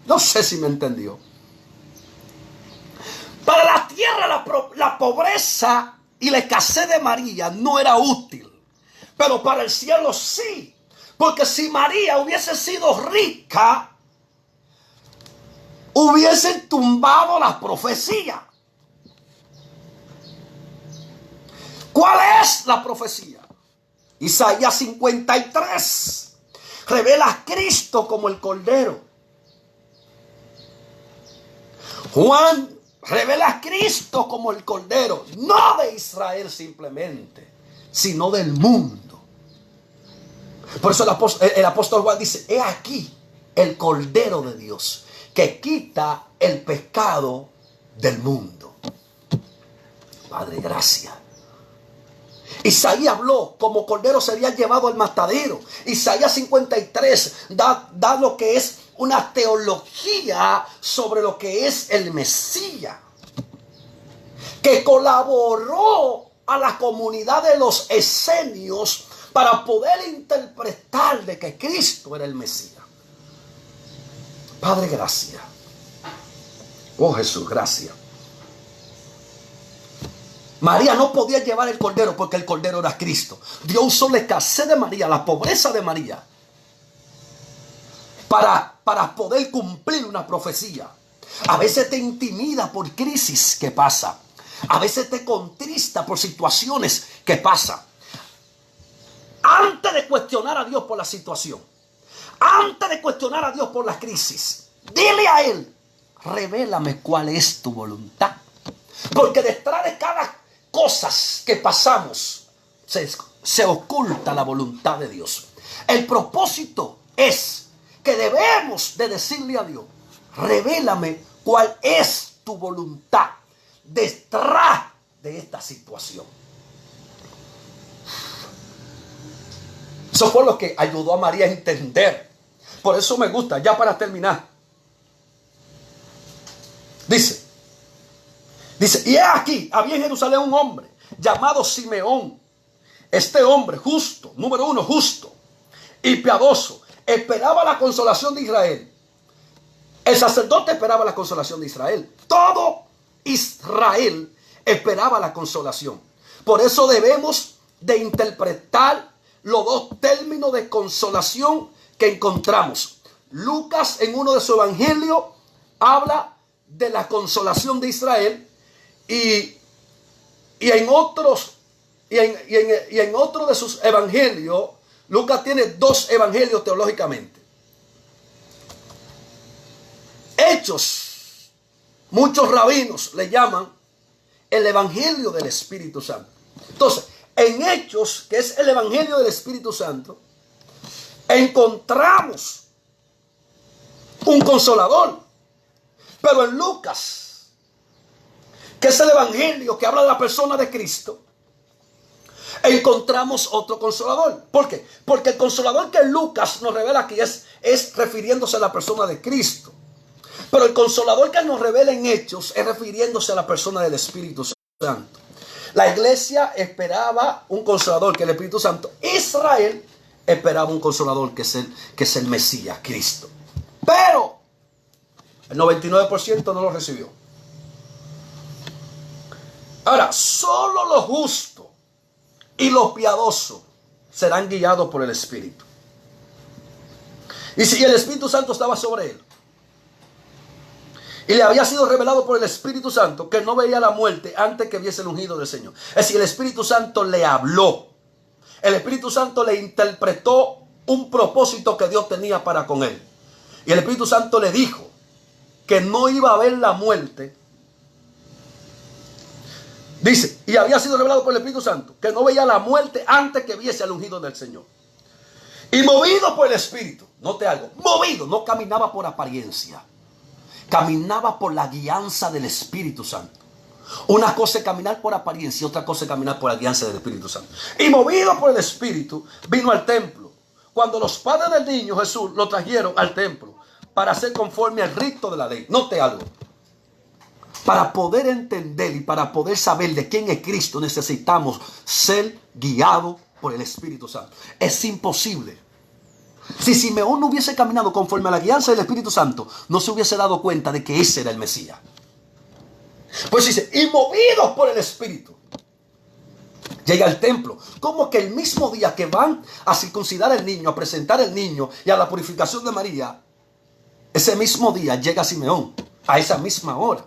No sé si me entendió. Para la tierra la pobreza y la escasez de María no era útil. Pero para el cielo sí. Porque si María hubiese sido rica, hubiesen tumbado las profecías. ¿Cuál es la profecía? Isaías 53 revela a Cristo como el Cordero. Juan revela a Cristo como el Cordero, no de Israel simplemente, sino del mundo. Por eso el apóstol Juan dice, he aquí el Cordero de Dios que quita el pecado del mundo. Padre, gracias. Isaías habló como cordero sería llevado al matadero. Isaías 53 da lo que es una teología sobre lo que es el Mesías, que colaboró a la comunidad de los esenios para poder interpretar de que Cristo era el Mesías. Padre, gracias. Oh Jesús, gracias. María no podía llevar el cordero porque el cordero era Cristo. Dios usó la escasez de María, la pobreza de María, para poder cumplir una profecía. A veces te intimida por crisis que pasa. A veces te contrista por situaciones que pasan. Antes de cuestionar a Dios por la situación, antes de cuestionar a Dios por la crisis, dile a Él, revélame cuál es tu voluntad. Porque detrás de cada cosa que pasamos se oculta la voluntad de Dios. El propósito es que debemos de decirle a Dios, revélame cuál es tu voluntad detrás de esta situación. Eso fue lo que ayudó a María a entender. Por eso me gusta, ya para terminar. Dice, y he aquí, había en Jerusalén un hombre llamado Simeón. Este hombre justo, número uno, justo y piadoso, esperaba la consolación de Israel. El sacerdote esperaba la consolación de Israel. Todo Israel esperaba la consolación. Por eso debemos de interpretar los dos términos de consolación que encontramos. Lucas en uno de sus evangelios habla de la consolación de Israel y en otros de sus evangelios, Lucas tiene dos evangelios teológicamente. Hechos, muchos rabinos le llaman el evangelio del Espíritu Santo. Entonces, en Hechos, que es el evangelio del Espíritu Santo, encontramos un consolador. Pero en Lucas, que es el evangelio que habla de la persona de Cristo, encontramos otro consolador. ¿Por qué? Porque el consolador que Lucas nos revela aquí es refiriéndose a la persona de Cristo. Pero el consolador que nos revela en Hechos es refiriéndose a la persona del Espíritu Santo. La iglesia esperaba un consolador, que es el Espíritu Santo. Israel esperaba un consolador, que es el Mesías, Cristo. Pero el 99% no lo recibió. Ahora, solo los justos y los piadosos serán guiados por el Espíritu. Y si el Espíritu Santo estaba sobre él, y le había sido revelado por el Espíritu Santo que no veía la muerte antes que viese el ungido del Señor. Es decir, el Espíritu Santo le habló. El Espíritu Santo le interpretó un propósito que Dios tenía para con él. Y el Espíritu Santo le dijo que no iba a ver la muerte. Dice, y había sido revelado por el Espíritu Santo que no veía la muerte antes que viese al ungido del Señor. Y movido por el Espíritu, note algo, movido, no caminaba por apariencia. Caminaba por la guianza del Espíritu Santo. Una cosa es caminar por apariencia, otra cosa es caminar por la guianza del Espíritu Santo. Y movido por el Espíritu, vino al templo. Cuando los padres del niño Jesús lo trajeron al templo para hacer conforme al rito de la ley. Note algo. Para poder entender y para poder saber de quién es Cristo, necesitamos ser guiados por el Espíritu Santo. Es imposible. Si Simeón no hubiese caminado conforme a la guianza del Espíritu Santo, no se hubiese dado cuenta de que ese era el Mesías. Pues dice, y movidos por el Espíritu, llega al templo. Como que el mismo día que van a circuncidar al niño, a presentar al niño y a la purificación de María, ese mismo día llega Simeón, a esa misma hora,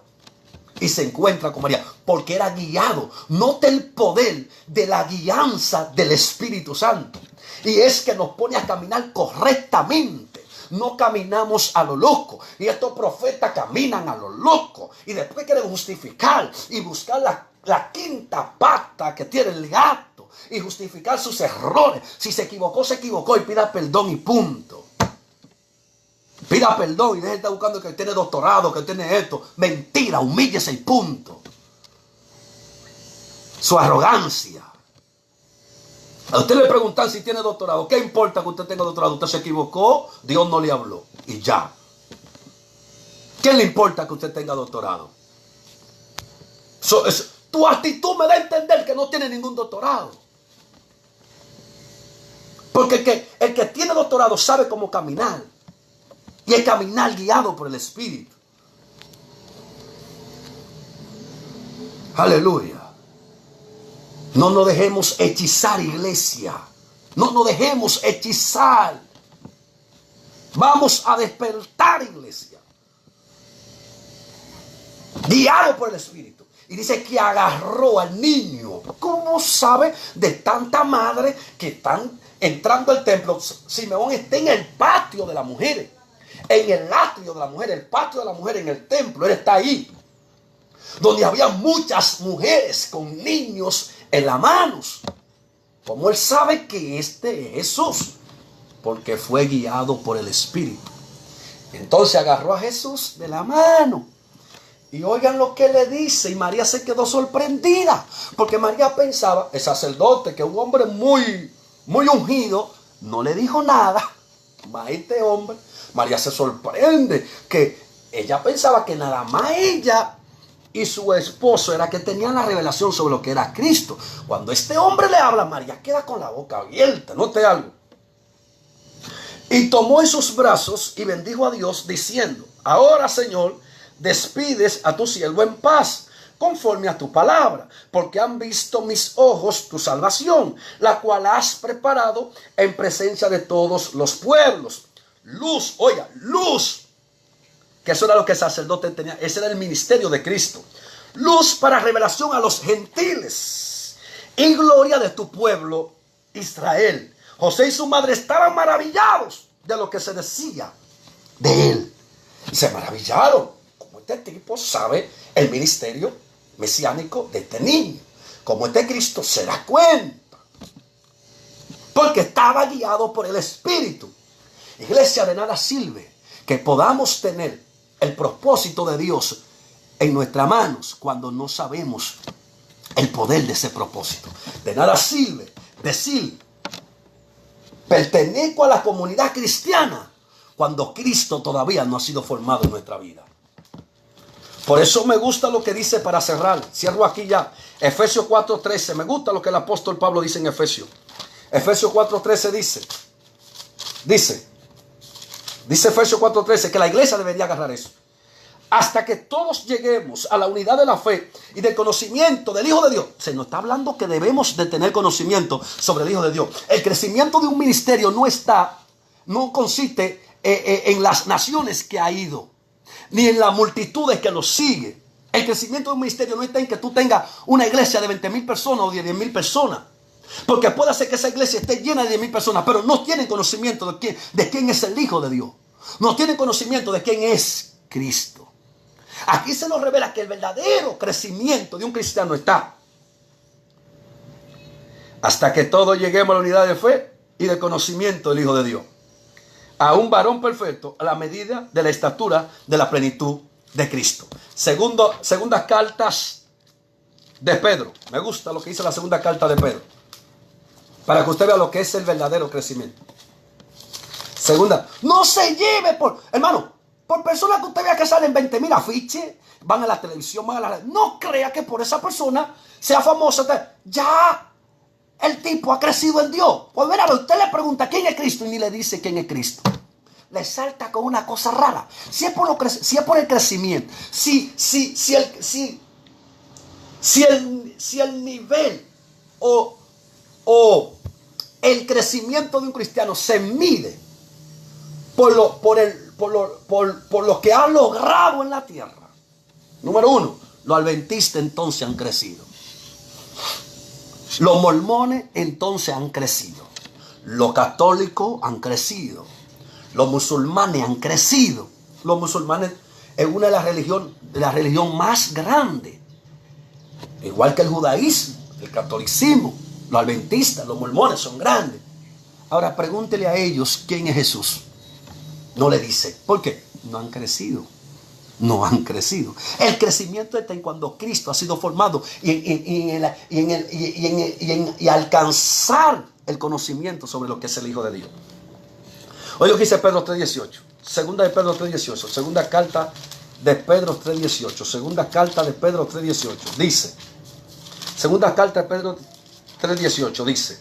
y se encuentra con María, porque era guiado. Note el poder de la guianza del Espíritu Santo. Y es que nos pone a caminar correctamente. No caminamos a lo loco. Y estos profetas caminan a lo loco. Y después quieren justificar y buscar la quinta pata que tiene el gato. Y justificar sus errores. Si se equivocó, se equivocó. Y pida perdón y punto. Pida perdón y deje de estar buscando que tiene doctorado, que tiene esto. Mentira, humíllese y punto. Su arrogancia. A usted le preguntan si tiene doctorado. ¿Qué importa que usted tenga doctorado? Usted se equivocó, Dios no le habló. Y ya. ¿Qué le importa que usted tenga doctorado? Tu actitud me da a entender que no tiene ningún doctorado. Porque el que tiene doctorado sabe cómo caminar. Y es caminar guiado por el Espíritu. Aleluya. No nos dejemos hechizar, iglesia. No nos dejemos hechizar. Vamos a despertar, iglesia. Guiado por el Espíritu. Y dice que agarró al niño. ¿Cómo sabe de tanta madre que están entrando al templo? Simeón está en el patio de las mujeres. En el atrio de la mujer, el patio de la mujer en el templo. Él está ahí. Donde había muchas mujeres con niños en las manos. Como él sabe que este es Jesús, porque fue guiado por el Espíritu. Entonces agarró a Jesús de la mano. Y oigan lo que le dice. Y María se quedó sorprendida. Porque María pensaba, el sacerdote, que un hombre muy ungido, no le dijo nada a este hombre. María se sorprende que ella pensaba que nada más ella y su esposo era que tenían la revelación sobre lo que era Cristo. Cuando este hombre le habla, María queda con la boca abierta. Note algo. Y tomó en sus brazos y bendijo a Dios diciendo: ahora, Señor, despides a tu siervo en paz, conforme a tu palabra, porque han visto mis ojos tu salvación, la cual has preparado en presencia de todos los pueblos. Luz, oiga, luz. Que eso era lo que el sacerdote tenía. Ese era el ministerio de Cristo. Luz para revelación a los gentiles. Y gloria de tu pueblo Israel. José y su madre estaban maravillados de lo que se decía de él. Y se maravillaron. Como este tipo sabe el ministerio mesiánico de este niño. Como este Cristo se da cuenta, porque estaba guiado por el Espíritu. Iglesia, de nada sirve que podamos tener el propósito de Dios en nuestras manos cuando no sabemos el poder de ese propósito. De nada sirve decir, pertenezco a la comunidad cristiana, cuando Cristo todavía no ha sido formado en nuestra vida. Por eso me gusta lo que dice para cerrar. Cierro aquí ya. Efesios 4:13. Me gusta lo que el apóstol Pablo dice en Efesios. Efesios 4:13 dice Efesios 4:13 que la iglesia debería agarrar eso. Hasta que todos lleguemos a la unidad de la fe y del conocimiento del Hijo de Dios. Se nos está hablando que debemos de tener conocimiento sobre el Hijo de Dios. El crecimiento de un ministerio no consiste en las naciones que ha ido, ni en las multitudes que lo siguen. El crecimiento de un ministerio no está en que tú tengas una iglesia de 20,000 personas o de 10,000 personas. Porque puede ser que esa iglesia esté llena de 10,000 personas, pero no tienen conocimiento de quién es el Hijo de Dios. No tienen conocimiento de quién es Cristo. Aquí se nos revela que el verdadero crecimiento de un cristiano está hasta que todos lleguemos a la unidad de fe y de conocimiento del Hijo de Dios, a un varón perfecto, a la medida de la estatura de la plenitud de Cristo. Segundas cartas de Pedro. Me gusta lo que dice la segunda carta de Pedro, para que usted vea lo que es el verdadero crecimiento. Segunda, no se lleve por personas que usted vea que salen 20,000 afiches, van a la televisión, van a la radio. No crea que por esa persona sea famosa. Ya el tipo ha crecido en Dios. Pues mira, usted le pregunta quién es Cristo y ni le dice quién es Cristo. Le salta con una cosa rara. Si es por el crecimiento, si el nivel o el crecimiento de un cristiano se mide por lo que han logrado en la tierra. Número uno, los adventistas entonces han crecido. Los mormones entonces han crecido. Los católicos han crecido. Los musulmanes han crecido. Los musulmanes es una de las religiones más grandes. Igual que el judaísmo, el catolicismo, los adventistas, los mormones son grandes. Ahora pregúntele a ellos quién es Jesús. No le dice. ¿Por qué? No han crecido. No han crecido. El crecimiento está en cuando Cristo ha sido formado y alcanzar el conocimiento sobre lo que es el Hijo de Dios. Oye lo que dice Pedro 3:18. Segunda de Pedro 3:18. Segunda carta de Pedro 3:18. Segunda carta de Pedro 3:18. Dice. Segunda carta de Pedro 3:18 dice.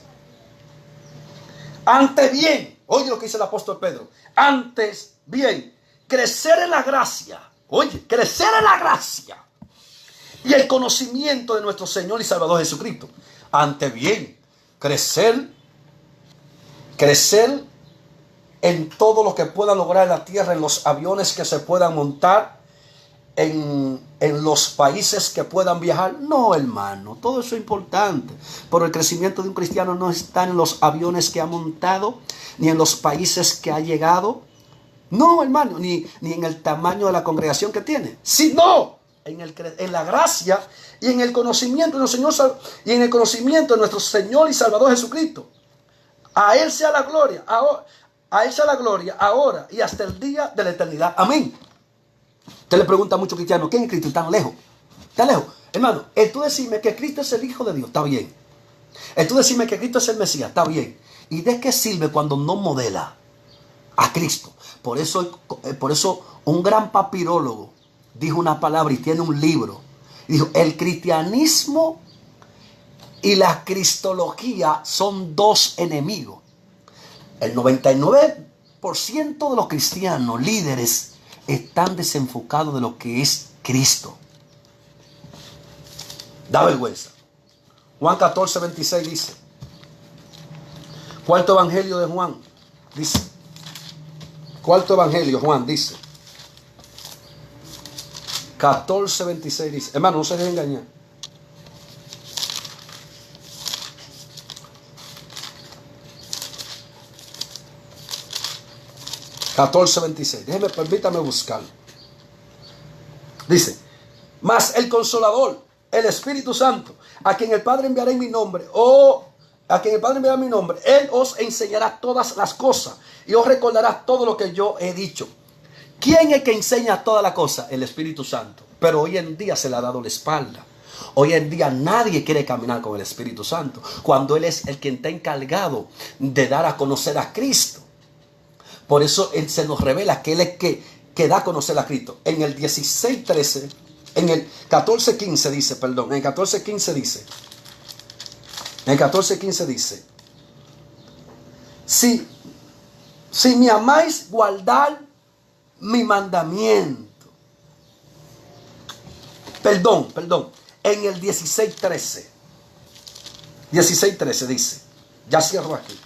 Antes bien, oye lo que dice el apóstol Pedro. Antes bien, crecer en la gracia. Oye, crecer en la gracia y el conocimiento de nuestro Señor y Salvador Jesucristo. Antes bien, crecer en todo lo que pueda lograr en la tierra, en los aviones que se puedan montar, en los países que puedan viajar. No, hermano, todo eso es importante, pero el crecimiento de un cristiano no está en los aviones que ha montado, ni en los países que ha llegado. No, hermano, ni en el tamaño de la congregación que tiene, sino en la gracia y en el conocimiento de nuestro Señor y en el conocimiento de nuestro Señor y Salvador Jesucristo. A Él sea la gloria, a Él sea la gloria ahora y hasta el día de la eternidad. Amén. Usted le pregunta a muchos cristianos, ¿quién es Cristo? ¿Está lejos? ¿Está lejos? Hermano, el tú decirme que Cristo es el Hijo de Dios, está bien. El tú decirme que Cristo es el Mesías, está bien. ¿Y de qué sirve cuando no modela a Cristo? Por eso un gran papirólogo dijo una palabra y tiene un libro. Dijo, el cristianismo y la cristología son dos enemigos. El 99% de los cristianos líderes están desenfocados de lo que es Cristo. Da vergüenza. Juan 14:26 dice. Cuarto evangelio de Juan dice. Cuarto evangelio, Juan dice. 14:26 dice. Hermano, no se dejen engañar. Permítame buscarlo. Dice, mas el Consolador, el Espíritu Santo, a quien el Padre enviará en mi nombre, o a quien el Padre enviará en mi nombre, Él os enseñará todas las cosas y os recordará todo lo que yo he dicho. ¿Quién es que enseña todas las cosas? El Espíritu Santo. Pero hoy en día se le ha dado la espalda. Hoy en día nadie quiere caminar con el Espíritu Santo, cuando Él es el quien está encargado de dar a conocer a Cristo. Por eso Él se nos revela que Él es que da a conocer a Cristo. En el 16:13, en el 14:15 dice, perdón, en el 14:15 dice, en el 14:15 dice, si me amáis, guardad mi mandamiento. Perdón. En el 16:13 dice, ya cierro aquí.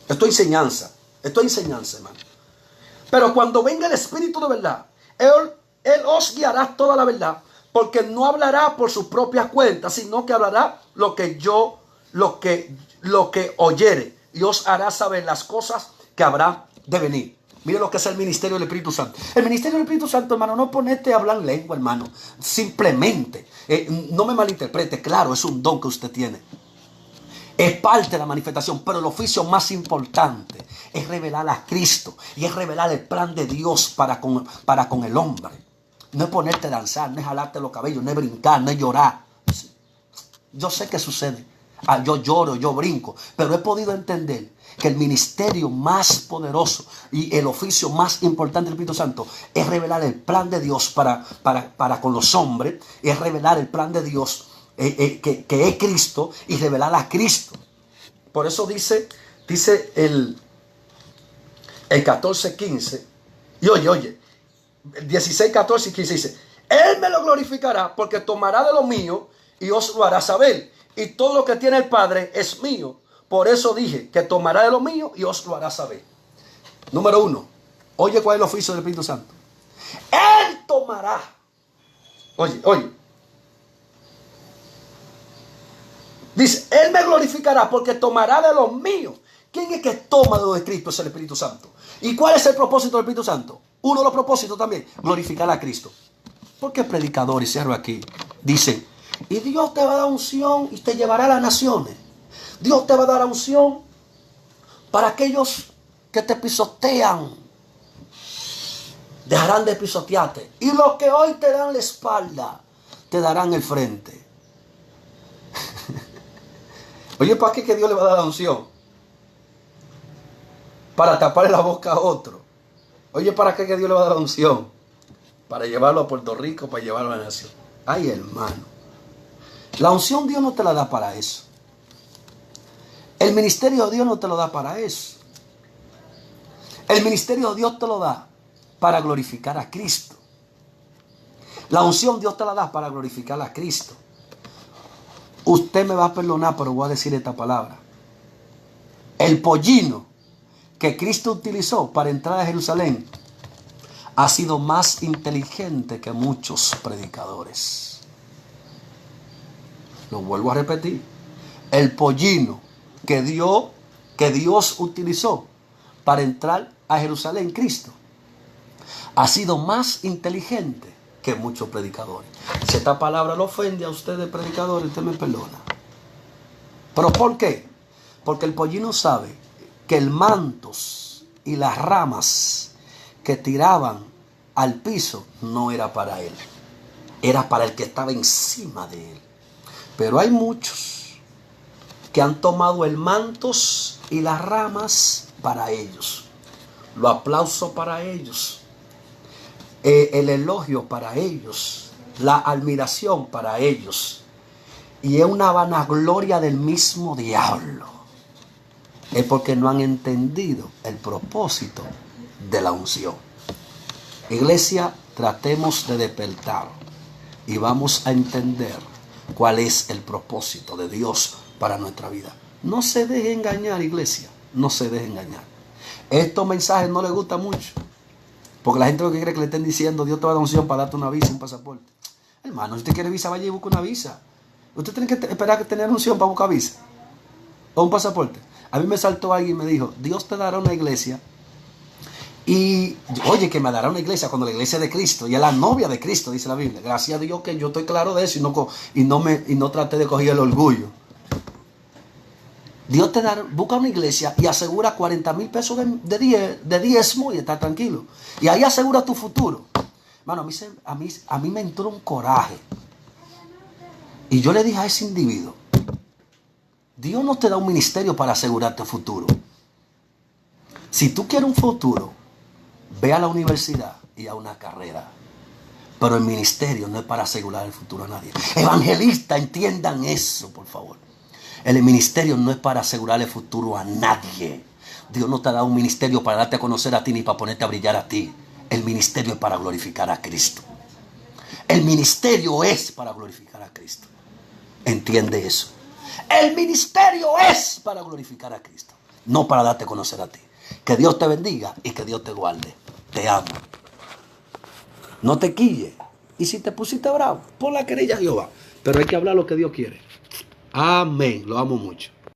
Esto es enseñanza, hermano. Pero cuando venga el Espíritu de verdad, Él os guiará toda la verdad, porque no hablará por su propia cuenta, sino que hablará lo que oyere, y os hará saber las cosas que habrá de venir. Mire lo que es el ministerio del Espíritu Santo. El ministerio del Espíritu Santo, hermano, no ponerte a hablar lengua, hermano. Simplemente, no me malinterprete, claro, es un don que usted tiene. Es parte de la manifestación, pero el oficio más importante es revelar a Cristo y es revelar el plan de Dios para con el hombre. No es ponerte a danzar, no es jalarte los cabellos, no es brincar, no es llorar. Yo sé que sucede. Yo lloro, yo brinco, pero he podido entender que el ministerio más poderoso y el oficio más importante del Espíritu Santo es revelar el plan de Dios para con los hombres, es revelar el plan de Dios que es Cristo y revelar a Cristo. Por eso dice el 14:15, y oye, 16, 14 y 15 dice, Él me lo glorificará porque tomará de lo mío y os lo hará saber. Y todo lo que tiene el Padre es mío. Por eso dije que tomará de lo mío y os lo hará saber. Número 1. Oye, ¿cuál es el oficio del Espíritu Santo? Él tomará. Oye. Dice, Él me glorificará porque tomará de lo mío. ¿Quién es que toma de lo de Cristo? Es el Espíritu Santo. ¿Y cuál es el propósito del Espíritu Santo? Uno de los propósitos también, glorificar a Cristo. Porque predicadores, cierro aquí, dicen, y Dios te va a dar unción y te llevará a las naciones. Dios te va a dar unción para aquellos que te pisotean. Dejarán de pisotearte. Y los que hoy te dan la espalda, te darán el frente. Oye, ¿para qué que Dios le va a dar la unción? Para taparle la boca a otro. Oye, ¿para qué que Dios le va a dar la unción? Para llevarlo a Puerto Rico, para llevarlo a la nación. Ay, hermano. La unción Dios no te la da para eso. El ministerio de Dios no te lo da para eso. El ministerio de Dios te lo da para glorificar a Cristo. La unción Dios te la da para glorificar a Cristo. Usted me va a perdonar, pero voy a decir esta palabra. El pollino que Cristo utilizó para entrar a Jerusalén ha sido más inteligente que muchos predicadores. Lo vuelvo a repetir. El pollino que Dios utilizó para entrar a Jerusalén, Cristo, ha sido más inteligente que muchos predicadores. Si esta palabra lo ofende a ustedes, predicadores, usted me perdona. ¿Pero por qué? Porque el pollino sabe que el mantos y las ramas que tiraban al piso no era para él. Era para el que estaba encima de él. Pero hay muchos que han tomado el mantos y las ramas para ellos. Los aplausos para ellos. El elogio para ellos. La admiración para ellos. Y es una vanagloria del mismo diablo. Es porque no han entendido el propósito de la unción. Iglesia, tratemos de despertar y vamos a entender cuál es el propósito de Dios para nuestra vida. No se deje engañar, iglesia. No se deje engañar. Estos mensajes no les gustan mucho. Porque la gente lo que cree que le estén diciendo, Dios te va a dar unción para darte una visa, un pasaporte. Hermano, si usted quiere visa, vaya y busque una visa. Usted tiene que esperar que tener unción para buscar visa. O un pasaporte. A mí me saltó alguien y me dijo, Dios te dará una iglesia Y oye, que me dará una iglesia cuando la iglesia de Cristo y es la novia de Cristo, dice la Biblia. Gracias a Dios que yo estoy claro de eso y no traté de coger el orgullo. Dios te da, busca una iglesia y asegura 40,000 pesos de diezmo y está tranquilo. Y ahí asegura tu futuro. Mano, a mí me entró un coraje. Y yo le dije a ese individuo, Dios no te da un ministerio para asegurarte el futuro. Si tú quieres un futuro, ve a la universidad y a una carrera. Pero el ministerio no es para asegurar el futuro a nadie. Evangelistas, entiendan eso, por favor. El ministerio no es para asegurar el futuro a nadie. Dios no te ha dado un ministerio para darte a conocer a ti ni para ponerte a brillar a ti. El ministerio es para glorificar a Cristo. El ministerio es para glorificar a Cristo. Entiende eso. El ministerio es para glorificar a Cristo, no para darte a conocer a ti. Que Dios te bendiga y que Dios te guarde. Te amo. No te quille. Y si te pusiste bravo, pon la querella a Jehová. Pero hay que hablar lo que Dios quiere. Amén. Lo amo mucho.